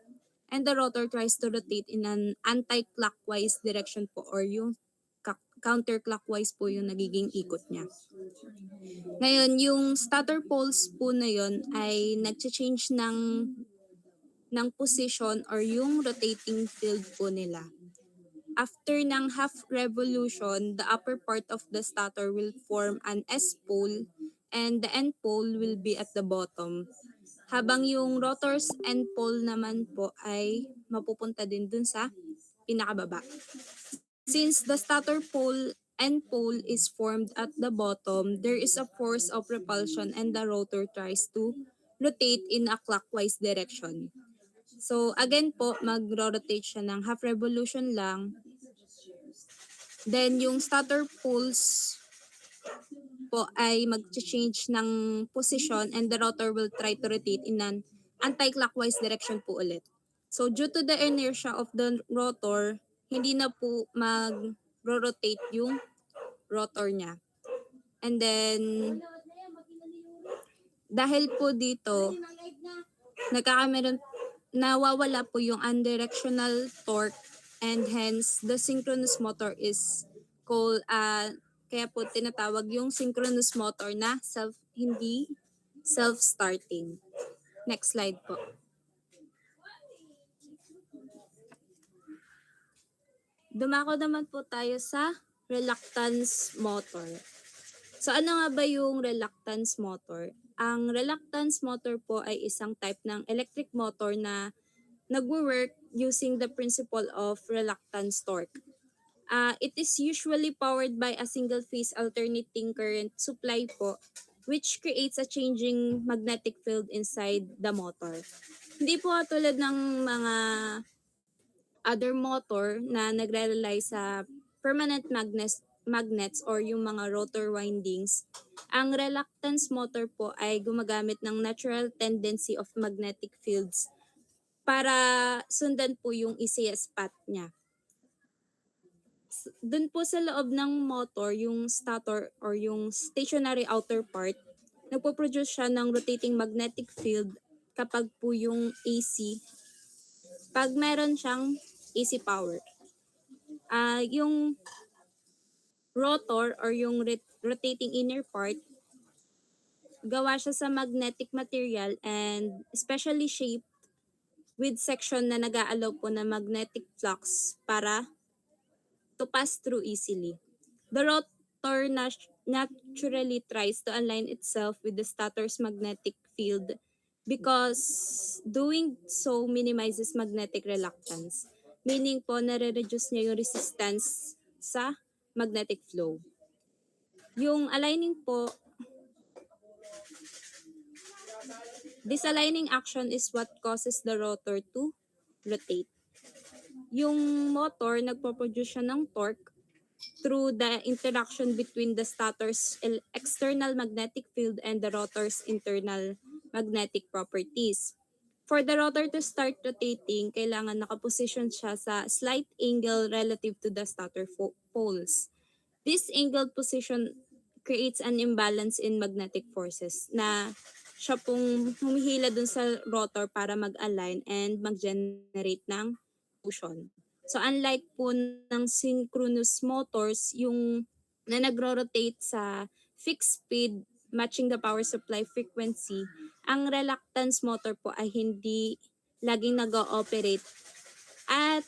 and the rotor tries to rotate in an anti-clockwise direction po, or yung counterclockwise po yung nagiging ikot niya. Ngayon, yung stator poles po na yun ay nag-change ng position or yung rotating field po nila. After ng half revolution, the upper part of the stator will form an S pole and the end pole will be at the bottom. Habang yung rotor's end pole naman po ay mapupunta din dun sa pinakababa. Since the stator pole end pole is formed at the bottom, there is a force of repulsion and the rotor tries to rotate in a clockwise direction. So again po, mag-rotate siya ng half revolution lang. Then yung stator poles po ay mag-change ng position, and the rotor will try to rotate in an anti-clockwise direction po ulit. So due to the inertia of the rotor, hindi na po mag-rotate yung rotor niya. And then dahil po dito, nawawala po yung unidirectional torque, and hence the synchronous motor is called, kaya po tinatawag yung synchronous motor na hindi self-starting. Next slide po. Dumako naman po tayo sa reluctance motor. So ano nga ba yung reluctance motor? Ang reluctance motor po ay isang type ng electric motor na nagwo-work using the principle of reluctance torque. It is usually powered by a single-phase alternating current supply po, which creates a changing magnetic field inside the motor. Hindi po katulad ng mga other motor na nagre-rely sa permanent magnets or yung mga rotor windings. Ang reluctance motor po ay gumagamit ng natural tendency of magnetic fields para sundan po yung ECS path niya. Doon po sa loob ng motor, yung stator or yung stationary outer part, nagpo-produce siya ng rotating magnetic field kapag po yung AC, pag meron siyang AC power. Yung rotor or yung rotating inner part, gawa siya sa magnetic material and specially shaped with section na nag-aalaw po na magnetic flux para to pass through easily. The rotor naturally tries to align itself with the stator's magnetic field because doing so minimizes magnetic reluctance. Meaning po, nare-reduce niya yung resistance sa magnetic flow. Yung aligning po, this aligning action is what causes the rotor to rotate. Yung motor, nagpo-produce siya ng torque through the interaction between the stator's external magnetic field and the rotor's internal magnetic properties. For the rotor to start rotating, kailangan nakaposition siya sa slight angle relative to the stator poles. This angled position creates an imbalance in magnetic forces na siya pong humihila dun sa rotor para mag-align and mag-generate ng motion. So unlike po ng synchronous motors, yung na nagro-rotate sa fixed speed matching the power supply frequency, ang reluctance motor po ay hindi laging nag-ooperate at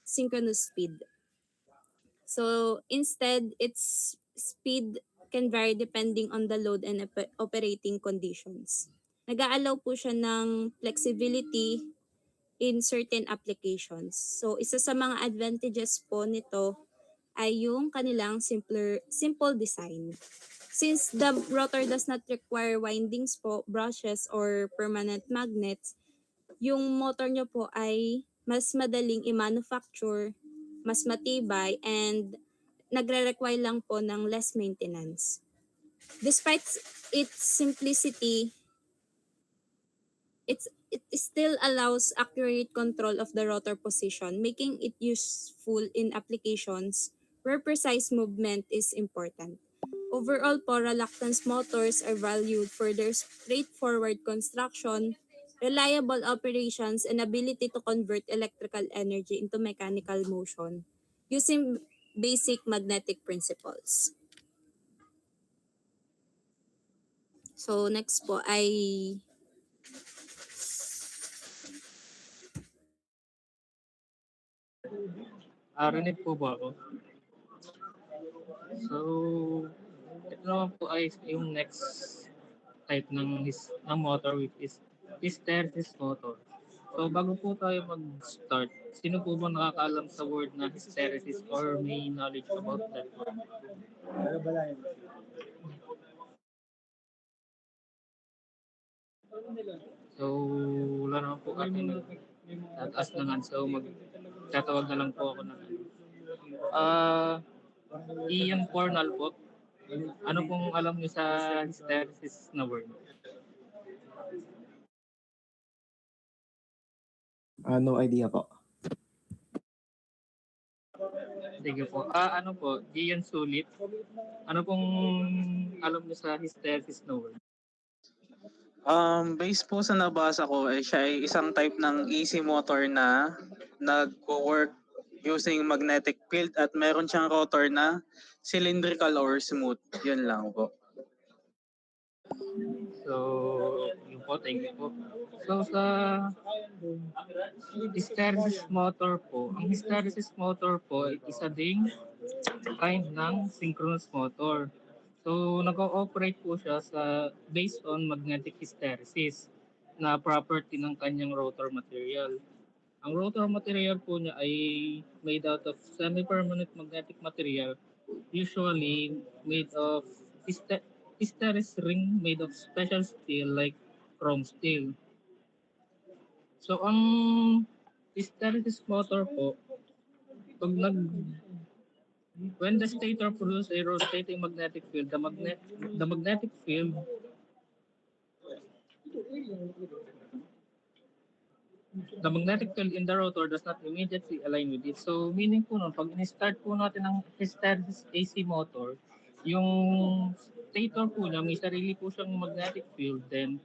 synchronous speed. So instead, its speed can vary depending on the load and operating conditions. Nag-aalaw po siya ng flexibility in certain applications. So isa sa mga advantages po nito ay yung kanilang simple design. Since the rotor does not require windings po, brushes, or permanent magnets, yung motor nyo po ay mas madaling i-manufacture, mas matibay, and nagre-require lang po ng less maintenance. Despite its simplicity, it still allows accurate control of the rotor position, making it useful in applications where precise movement is important. Overall po, reluctance motors are valued for their straightforward construction, reliable operations, and ability to convert electrical energy into mechanical motion using basic magnetic principles. So next po ay Rinig po ba ako? So, ito naman po ay yung next type ng motor, which is hysteresis motor. So bago po tayo mag-start, sino po ba nakakaalam sa word na hysteresis or may knowledge about that word? So wala naman po kasi nag-ask naman. So magtatawag na lang po ako ng Ian Cornal po. Ano pong alam niyo sa hysteresis na word? No idea po. Sige po. Ano po, Gian Sulit. Ano pong alam niyo sa hysteresis na word? Based po sa nabasa ko, siya ay isang type ng AC motor na nag-work using magnetic field at meron siyang rotor na cylindrical or smooth. Yun lang po. So, yun po, thank you po. So, sa hysteresis motor po, ang hysteresis motor po ay isa ding kind ng synchronous motor. So, nag-ooperate po siya based on magnetic hysteresis na property ng kanyang rotor material. Ang rotor material po niya ay made out of semi-permanent magnetic material, usually made of hysteresis ring made of special steel like chrome steel. So, ang hysteresis motor po, when the stator produces a rotating magnetic field, the magnetic field in the rotor does not immediately align with it. So, meaning po nun, pag in-start po natin ang hysteresis AC motor, yung stator po niya, may sarili po siyang magnetic field. Then,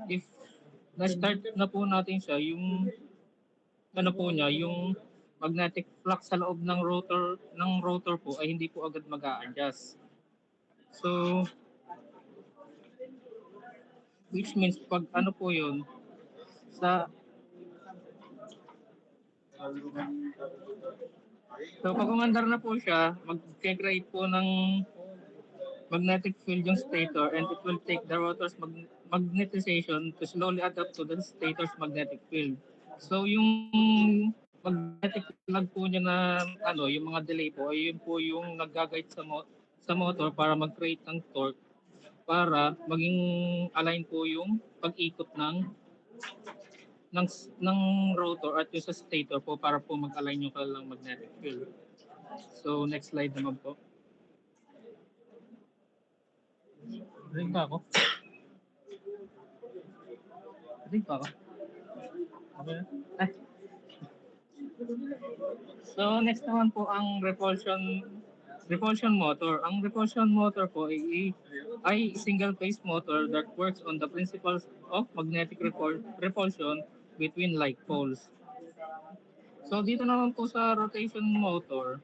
if na-start na po natin siya, yung ano po niya, yung magnetic flux sa loob ng rotor po ay hindi po agad mag-a-adjust. So, which means pag ano po yun, so pag umandar na po siya, mag-create po ng magnetic field yung stator and it will take the rotor's magnetization to slowly adapt to the stator's magnetic field. So yung magnetic plug po niya na yung mga delay po, ay yun po yung nag-guide sa motor para mag-create ng torque para maging align po yung pag-ikot ng rotor at yung sa stator po para po mag-align yung kanilang magnetic field. So next slide naman po. Ring pa ako? Okay. So next naman po ang repulsion Repulsion motor. Ang repulsion motor po ay single-phase motor that works on the principles of magnetic repulsion between like poles. So dito naman po sa rotation motor,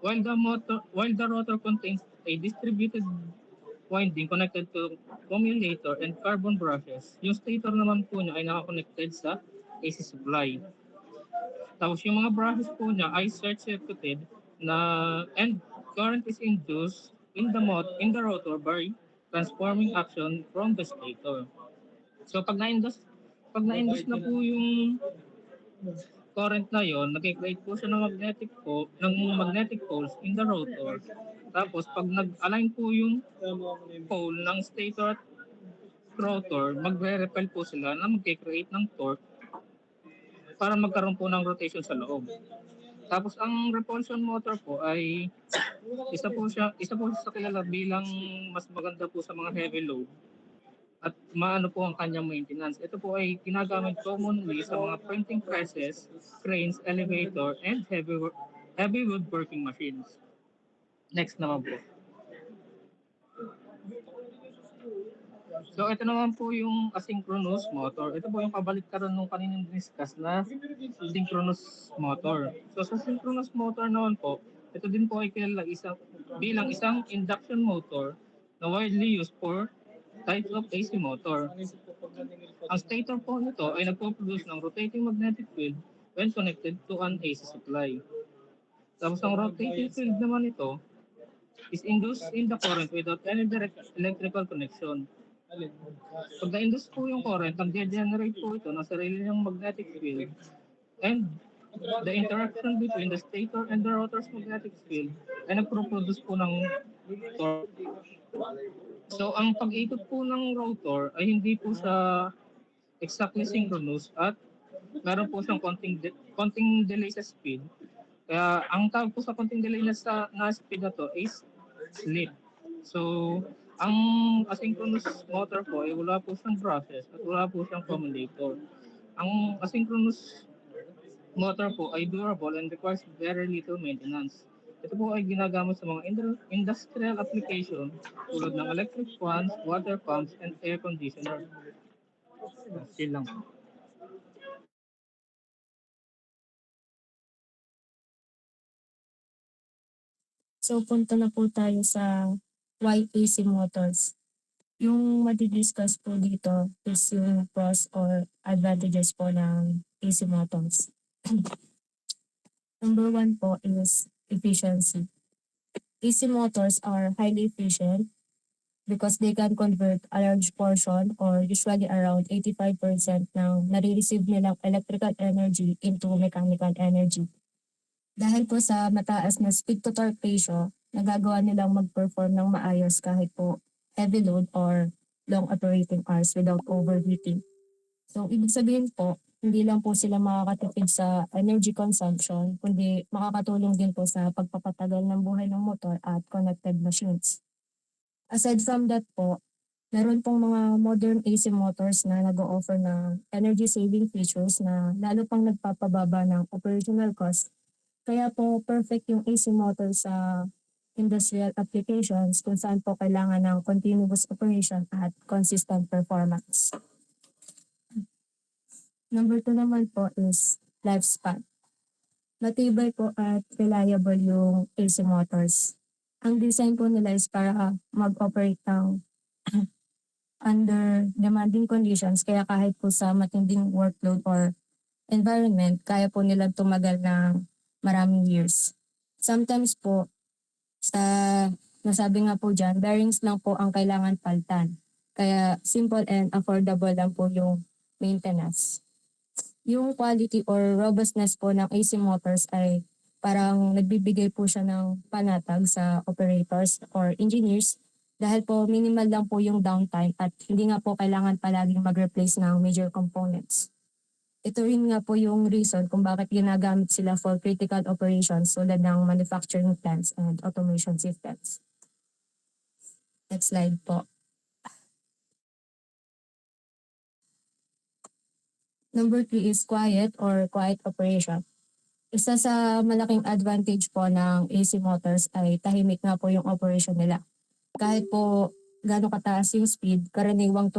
while the rotor contains a distributed winding connected to cumulator and carbon brushes, yung stator naman po niya ay nakakonected sa AC supply. Tapos yung mga brushes po niya ay short-circuited na and current is induced in the rotor by transforming action from the stator. So pag na-induce na po yung current na yon, nag-create po siya ng magnetic poles in the rotor. Tapos pag nag-align po yung pole ng stator at rotor, magre-repel po sila na mag-create ng torque para magkaroon po ng rotation sa loob. Tapos ang repulsion motor po ay isa po siya sa kilala bilang mas maganda po sa mga heavy load at maano po ang kanyang maintenance. Ito po ay ginagamit commonly sa mga printing presses, cranes, elevator, and heavy woodworking machines. Next naman po. So ito naman po yung asynchronous motor. Ito po yung kabaliktaran nung kaninang discuss na synchronous motor. So sa synchronous motor naman po, ito din po ay kilala bilang isang induction motor na widely used for types of AC motor. Ang stator po nito ay nagpo-produce ng rotating magnetic field when connected to an AC supply. Tapos ang rotating field naman ito is induced in the current without any direct electrical connection. Pag na-induce po yung current, nag-generate po ito ng sarili niyang magnetic field and the interaction between the stator and the rotor's magnetic field ay nagpo-produce po ng torque. So ang pag-ikot po ng rotor ay hindi po siya exactly synchronous at meron po siyang konting delay sa speed. Kaya ang tawag po sa konting delay na speed na to is slip. So ang asynchronous motor po ay wala po siyang brushes at wala po siyang cumulator. Ang asynchronous motor po ay durable and requires very little maintenance. Ito po ay ginagamit sa mga industrial application tulad ng electric fans, water pumps, and air conditioner. Yun lang po. So punta na po tayo sa why AC motors. Yung madi-discuss po dito is yung pros or advantages po ng AC motors. Number 1 po is efficiency. AC motors are highly efficient because they can convert a large portion or usually around 85% ng nare-receive nilang electrical energy into mechanical energy. Dahil po sa mataas na speed to torque ratio, nagagawa nilang mag-perform ng maayos kahit po heavy load or long operating hours without overheating. So, ibig sabihin po, hindi lang po sila makakatipid sa energy consumption, kundi makakatulong din po sa pagpapatagal ng buhay ng motor at connected machines. Aside from that po, meron pong mga modern AC motors na nag-o-offer ng energy saving features na lalo pang nagpapababa ng operational cost. Kaya po perfect yung AC motor sa industrial applications kung saan po kailangan ng continuous operation at consistent performance. Number 2 naman po is lifespan. Matibay po at reliable yung AC motors. Ang design po nila is para mag-operate ng under demanding conditions, kaya kahit po sa matinding workload or environment, kaya po nilang tumagal ng maraming years. Sometimes po, nasabi nga po dyan, bearings lang po ang kailangan paltan. Kaya simple and affordable lang po yung maintenance. Yung quality or robustness po ng AC motors ay parang nagbibigay po siya ng panatag sa operators or engineers dahil po minimal lang po yung downtime at hindi nga po kailangan palaging mag-replace ng major components. Ito rin nga po yung reason kung bakit ginagamit sila for critical operations tulad ng manufacturing plants and automation systems. Next slide po. Number 3 is quiet or quiet operation. Isa sa malaking advantage po ng AC motors ay tahimik nga po yung operation nila. Kahit po gaano kataas yung speed, karaniwang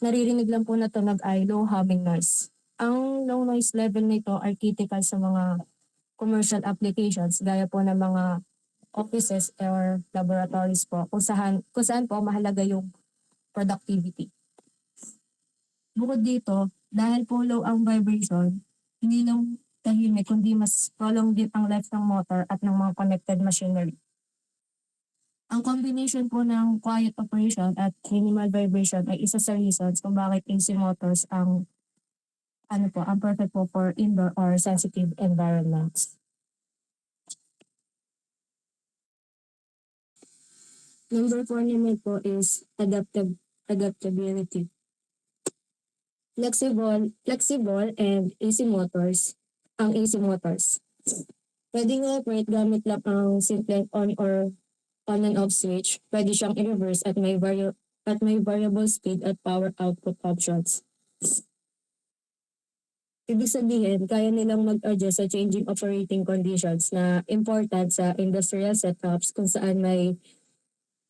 naririnig lang po na tunog ay low humming noise. Ang low noise level nito ay critical sa mga commercial applications gaya po ng mga offices or laboratories po kung saan po mahalaga yung productivity. Bukod dito, dahil po low ang vibration, hindi lang tahimik kundi mas prolong din ang life ng motor at ng mga connected machinery. Ang combination po ng quiet operation at minimal vibration ay isa sa reasons kung bakit AC motors ang perfect po for indoor or sensitive environments. Number 4 naman po is adaptability. Flexible and AC motors, ang AC motors. Pwedeng i-operate gamit lang ang simple on and off switch. Pwede siyang i-reverse at may variable speed at power output options. Ibig sabihin, kaya nilang mag-adjust sa changing operating conditions na important sa industrial setups kung saan may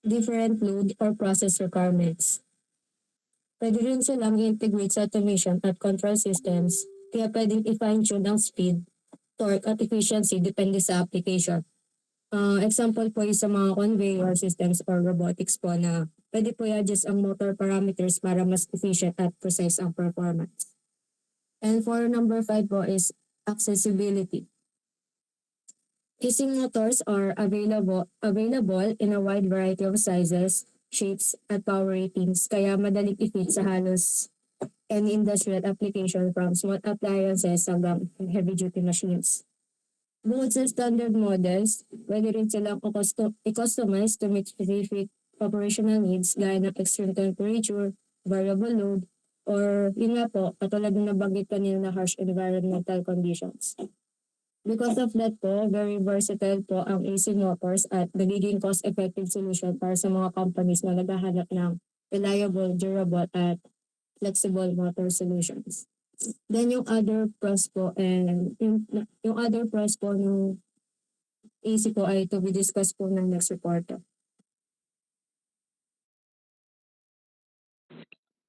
different load or process requirements. Pwede rin silang i-integrate sa automation at control systems, kaya pwedeng i-fine-tune ang speed, torque at efficiency depende sa application. Example po yung sa mga conveyor systems or robotics po na pwede po i-adjust ang motor parameters para mas efficient at precise ang performance. And for number 5 po is accessibility. AC motors are available in a wide variety of sizes, shapes, at power ratings, kaya madaling i-fit sa halos any industrial application from small appliances hanggang heavy-duty machines. Bukod sa standard models, pwede rin silang i-customize to meet specific operational needs gaya ng extreme temperature, variable load, or yun nga po, katulad ng nabanggit kanina na harsh environmental conditions. Because of that po, very versatile po ang AC motors at nagiging cost-effective solution para sa mga companies na naghahanap ng reliable, durable, at flexible motor solutions. Then yung other pros po ng AC po ay to be discussed po ng next reporter.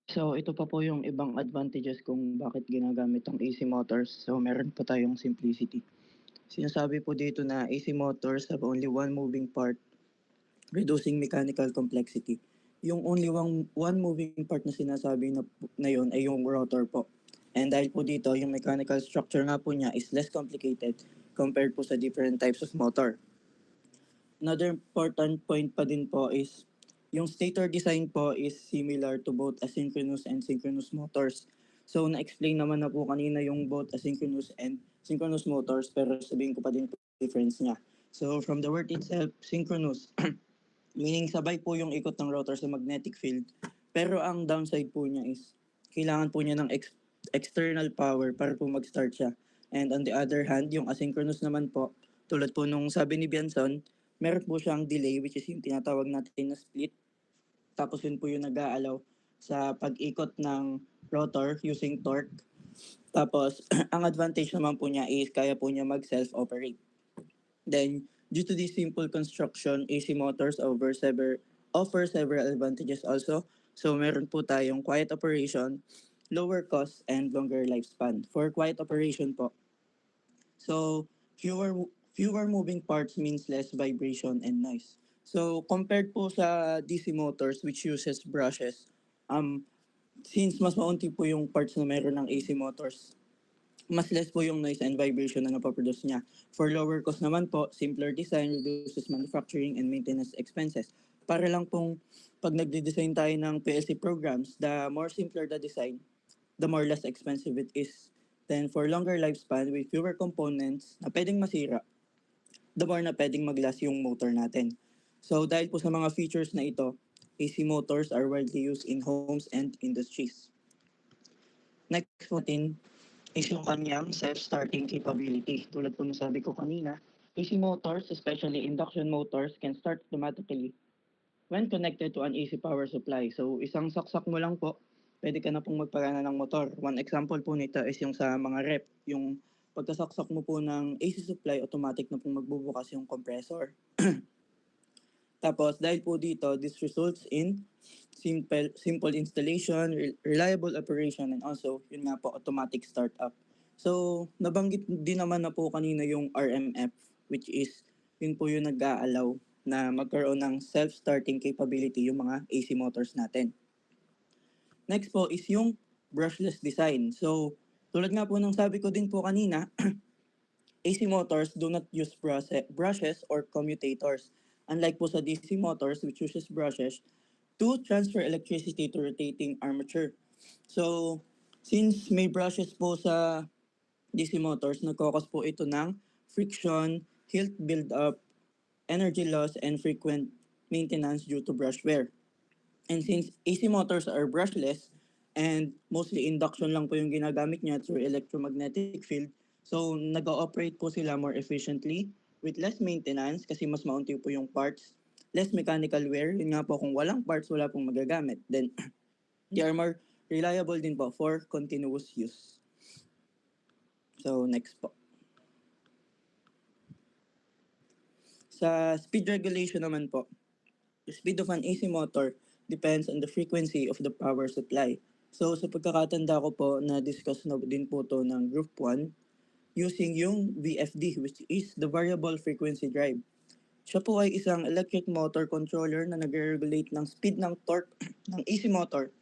So ito pa po yung ibang advantages kung bakit ginagamit ang AC motors. So meron po tayong simplicity. Sinasabi po dito na AC motors have only one moving part, reducing mechanical complexity. Yung only one moving part na sinasabi na yun ay yung rotor po. And dahil po dito, yung mechanical structure nga po niya is less complicated compared po sa different types of motor. Another important point pa din po is yung stator design po is similar to both asynchronous and synchronous motors. So na-explain naman na po kanina yung both asynchronous and synchronous motors, pero sabihin ko pa din po difference niya. So from the word itself, synchronous, meaning sabay po yung ikot ng rotor sa magnetic field. Pero ang downside po niya is kailangan po niya ng external power para po mag-start siya. And on the other hand, yung asynchronous naman po, tulad po nung sabi ni Bianson, meron po siyang delay, which is yung tinatawag natin na split. Tapos yun po yung nag-aalaw sa pag-ikot ng rotor using torque. Tapos, ang advantage naman po niya is kaya po niya mag-self-operate. Then, due to this simple construction, AC motors offer several advantages also. So, meron po tayong quiet operation, lower cost, and longer lifespan. For quiet operation po, so fewer moving parts means less vibration and noise. So, compared po sa DC motors which uses brushes, since mas maunti po yung parts na meron ng AC motors, mas less po yung noise and vibration na napaproduce niya. For lower cost naman po, simpler design reduces manufacturing and maintenance expenses. Para lang pong pag nagde-design tayo ng PLC programs, the more simpler the design, the more less expensive it is. Then for longer lifespan with fewer components na pwedeng masira, the more na pwedeng mag-last yung motor natin. So dahil po sa mga features na ito, AC motors are widely used in homes and industries. Next po natin is yung kanyang self-starting capability. Tulad po ng sabi ko kanina, AC motors, especially induction motors, can start automatically when connected to an AC power supply. So isang saksak mo lang po, pwede ka na pong magpagana ng motor. One example po nito is yung sa mga rep, yung pagkasaksak mo po ng AC supply, automatic na pong magbubukas yung compressor. Tapos dahil po dito, this results in simple installation, reliable operation, and also yun nga po, automatic startup. So nabanggit din naman na po kanina yung RMF, which is yun po yung nag-aalaw na magkaroon ng self-starting capability yung mga AC motors natin. Next po is yung brushless design. So tulad nga po ng sabi ko din po kanina, AC motors do not use brushes or commutators. Unlike po sa DC motors, which uses brushes to transfer electricity to rotating armature. So, since may brushes po sa DC motors, nagkakos po ito ng friction, heat buildup, energy loss, and frequent maintenance due to brush wear. And since AC motors are brushless, and mostly induction lang po yung ginagamit niya through electromagnetic field, so nag-ooperate po sila more efficiently with less maintenance kasi mas maunti po yung parts, less mechanical wear. Yun nga po, kung walang parts, wala pong magagamit. Then, they are more reliable din po for continuous use. So, next po. Sa speed regulation naman po, the speed of an AC motor depends on the frequency of the power supply. So, sa pagkakatanda ko po, na-discuss na din po to ng Group 1, using yung VFD, which is the variable frequency drive. Siya po ay isang electric motor controller na nag-regulate ng speed ng torque ng AC motor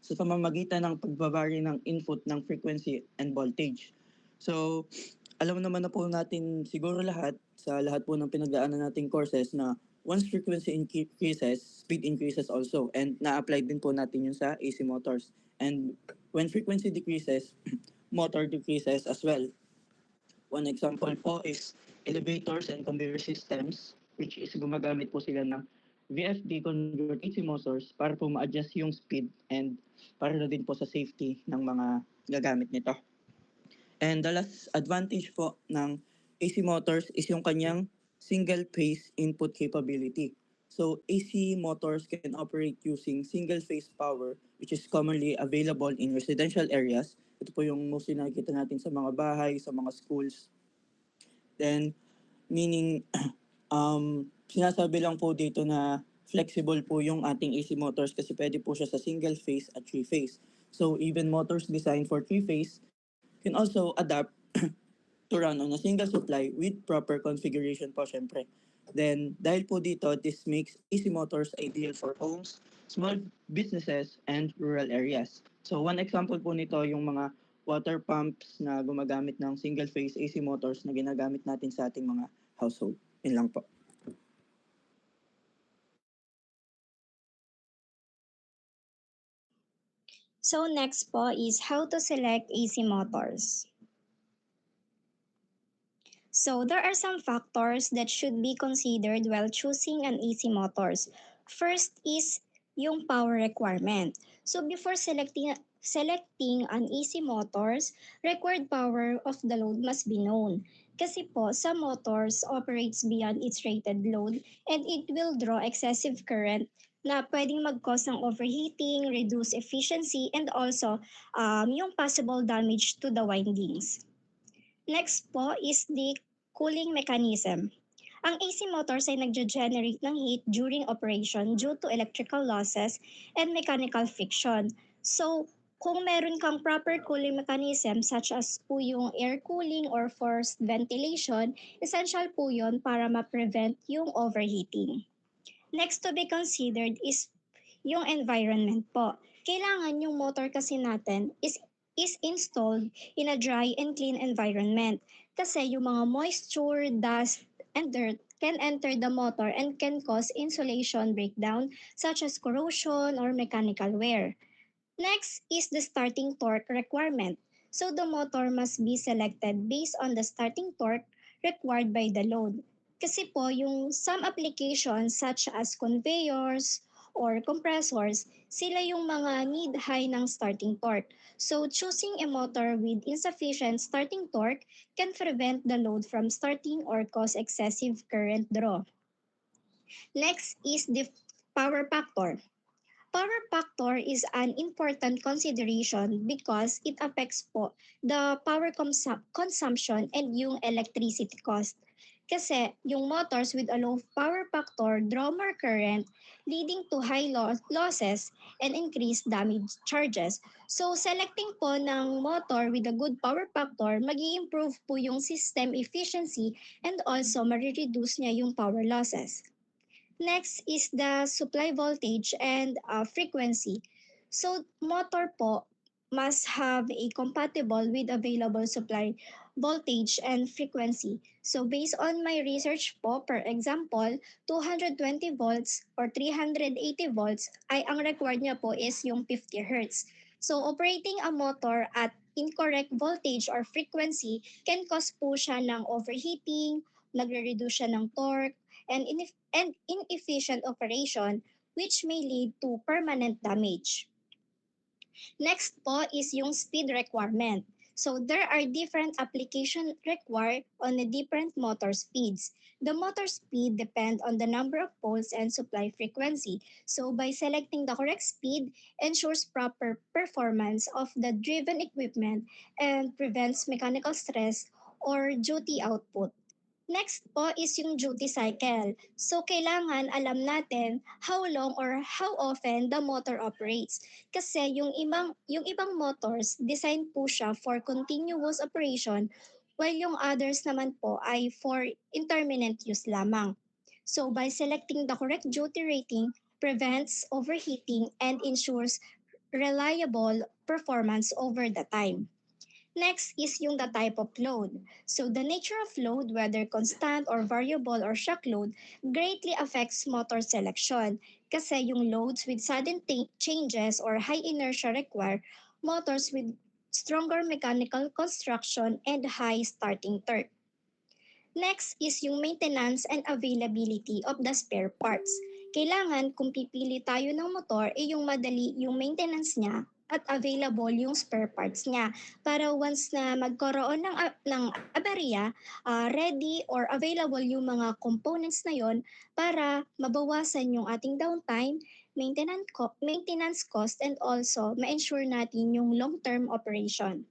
sa pamamagitan ng pagbabari ng input ng frequency and voltage. So, alam naman na po natin siguro lahat, sa lahat po ng pinagdaanan nating courses na once frequency increases, speed increases also. And na-apply din po natin yun sa AC motors. And when frequency decreases, motor decreases as well. One example po is elevators and conveyor systems, which is gumagamit po sila ng VFD convert AC motors para po ma-adjust yung speed and para na din po sa safety ng mga gagamit nito. And the last advantage po ng AC motors is yung kanyang single phase input capability. So AC motors can operate using single phase power, which is commonly available in residential areas. Ito po yung mostly nakikita natin sa mga bahay, sa mga schools. Then, meaning, sinasabi lang po dito na flexible po yung ating AC motors kasi pwede po siya sa single phase at three phase. So, even motors designed for three phase can also adapt to run on a single supply with proper configuration po syempre. Then, dahil po dito, this makes AC motors ideal for homes, small businesses, and rural areas. So, one example po nito yung mga water pumps na gumagamit ng single-phase AC motors na ginagamit natin sa ating mga household. Yun lang po. So next po is how to select AC motors. So there are some factors that should be considered while choosing an AC motors. First is yung power requirement. So before selecting an AC motors, required power of the load must be known. Kasi po, some motors operates beyond its rated load and it will draw excessive current na pwedeng mag-cause ng overheating, reduce efficiency, and also yung possible damage to the windings. Next po is the cooling mechanism. Ang AC motors ay nagge-generate ng heat during operation due to electrical losses and mechanical friction. So, kung meron kang proper cooling mechanism such as po yung air cooling or forced ventilation, essential po yun para ma-prevent yung overheating. Next to be considered is yung environment po. Kailangan yung motor kasi natin is installed in a dry and clean environment. Kasi yung mga moisture, dust, and dirt can enter the motor and can cause insulation breakdown such as corrosion or mechanical wear. Next is the starting torque requirement. So the motor must be selected based on the starting torque required by the load. Kasi po yung some applications such as conveyors or compressors, sila yung mga need high ng starting torque. So choosing a motor with insufficient starting torque can prevent the load from starting or cause excessive current draw. Next is the power factor. Power factor is an important consideration because it affects po the power consumption and yung electricity cost. Kasi yung motors with a low power factor draw more current, leading to high losses and increased damage charges. So selecting po ng motor with a good power factor, mag-i-improve po yung system efficiency and also marireduce niya yung power losses. Next is the supply voltage and frequency. So motor po must have a compatible with available supply voltage and frequency. So based on my research po, per example, 220 volts or 380 volts ay ang required niya po is yung 50 Hz. So operating a motor at incorrect voltage or frequency can cause po siya ng overheating, nagre-reduce siya ng torque, and inefficient operation which may lead to permanent damage. Next po is yung speed requirement. So there are different application required on the different motor speeds. The motor speed depend on the number of poles and supply frequency. So by selecting the correct speed ensures proper performance of the driven equipment and prevents mechanical stress or duty output. Next po is yung duty cycle. So kailangan alam natin how long or how often the motor operates. Kasi yung ibang motors, design po siya for continuous operation while yung others naman po ay for intermittent use lamang. So by selecting the correct duty rating, prevents overheating and ensures reliable performance over the time. Next is yung the type of load. So the nature of load, whether constant or variable or shock load, greatly affects motor selection. Kasi yung loads with sudden changes or high inertia require motors with stronger mechanical construction and high starting torque. Next is yung maintenance and availability of the spare parts. Kailangan kung pipili tayo ng motor, yung madali yung maintenance niya at available yung spare parts niya para once na magkaroon ng aberya, ready or available yung mga components na yon para mabawasan yung ating downtime, maintenance cost and also ma-ensure natin yung long-term operation.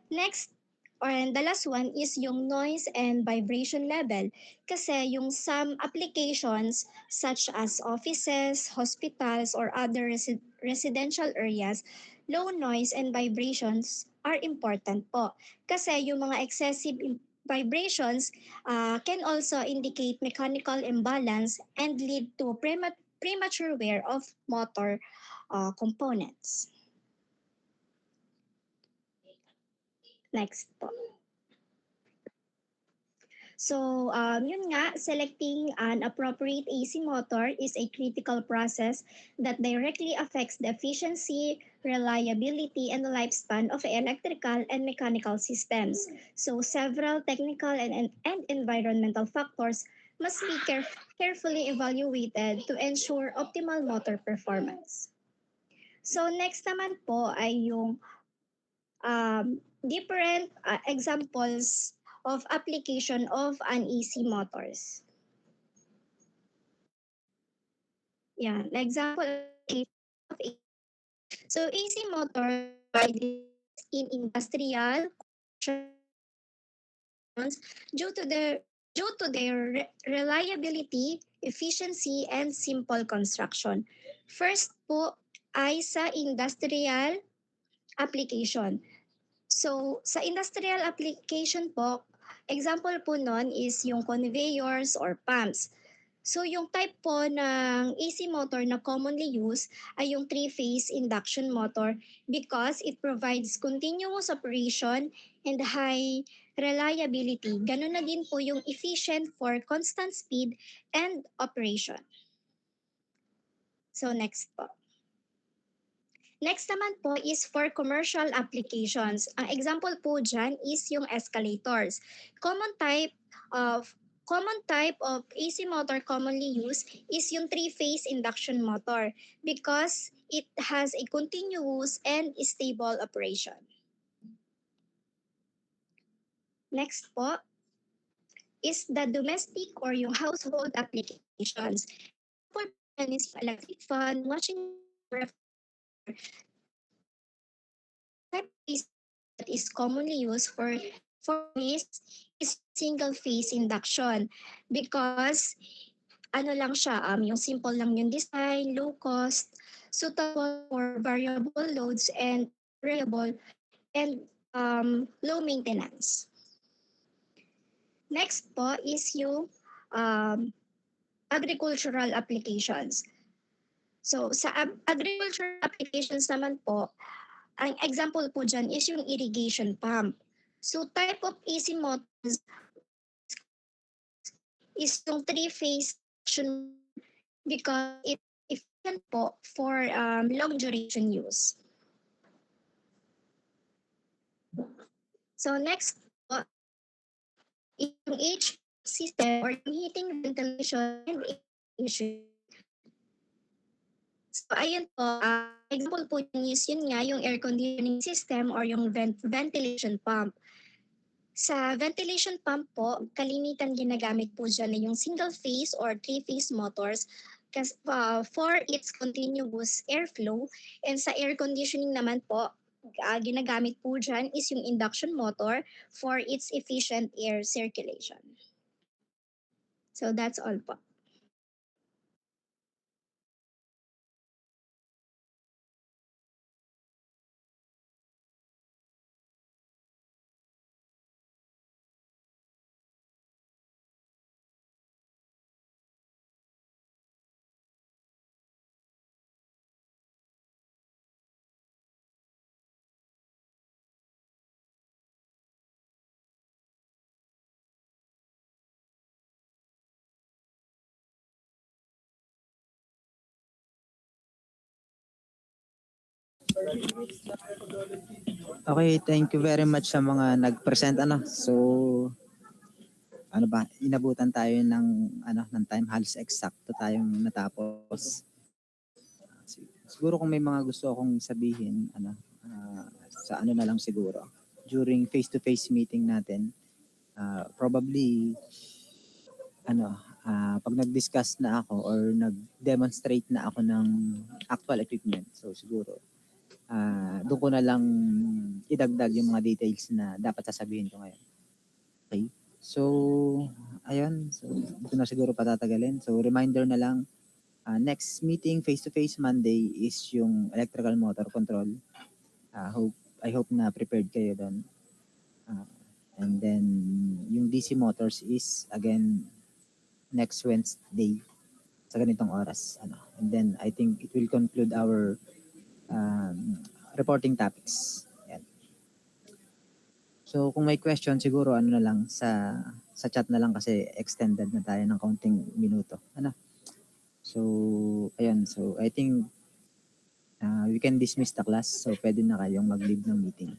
Next, and the last one is yung noise and vibration level. Kasi yung some applications such as offices, hospitals, or other residential areas, low noise and vibrations are important po. Kasi yung mga excessive vibrations can also indicate mechanical imbalance and lead to premature wear of motor components. Next po. So, yun nga, selecting an appropriate AC motor is a critical process that directly affects the efficiency, reliability, and lifespan of electrical and mechanical systems. So, several technical and environmental factors must be carefully evaluated to ensure optimal motor performance. So, next naman po ay yung different examples of application of an AC motors. Yan, example of AC. So AC motor divided in industrial due to their reliability, efficiency, and simple construction. First po ay sa industrial application. So, sa industrial application po, example po nun is yung conveyors or pumps. So, yung type po ng AC motor na commonly used ay yung three-phase induction motor because it provides continuous operation and high reliability. Ganun na din po yung efficient for constant speed and operation. So, next po. Next naman po is for commercial applications. Ang example po dyan is yung escalators. Common type of AC motor commonly used is yung three-phase induction motor because it has a continuous and stable operation. Next po is the domestic or yung household applications. For is electric fan, washing type AC that is commonly used for this is single phase induction because ano lang siya, yung simple lang yung design, low cost, suitable for variable loads and variable and low maintenance. Next po is yung agricultural applications. So sa agricultural applications naman po, ang example po dyan is yung irrigation pump. So type of AC motors is yung three-phase action because it efficient po for long duration use. So next po, yung HVAC system or yung heating, ventilation, and irrigation. So ayun po, example po yun nga yung air conditioning system or yung ventilation pump. Sa ventilation pump po, kalimitan ginagamit po dyan na yung single phase or three-phase motors for its continuous airflow. And sa air conditioning naman po, ginagamit po dyan is yung induction motor for its efficient air circulation. So that's all po. Okay, thank you very much sa mga nag-present So ano ba, inabutan tayo ng time, halos eksakto tayong natapos. Siguro kung may mga gusto akong sabihin, sa na lang siguro. During face-to-face meeting natin, probably pag nag-discuss na ako or nag-demonstrate na ako ng actual equipment, so siguro doon ko na lang idagdag yung mga details na dapat sasabihin ko ngayon. Okay? So, ayun. So, ito na siguro patatagalin. So, reminder na lang, next meeting face-to-face Monday is yung electrical motor control. I hope na prepared kayo doon. And then, yung DC motors is, again, next Wednesday sa ganitong oras. And then, I think it will conclude our reporting topics. Yan. So kung may question siguro na lang sa chat na lang kasi extended na tayo ng kaunting minuto. So ayun, so I think we can dismiss the class. So pwede na kayong mag-leave ng meeting.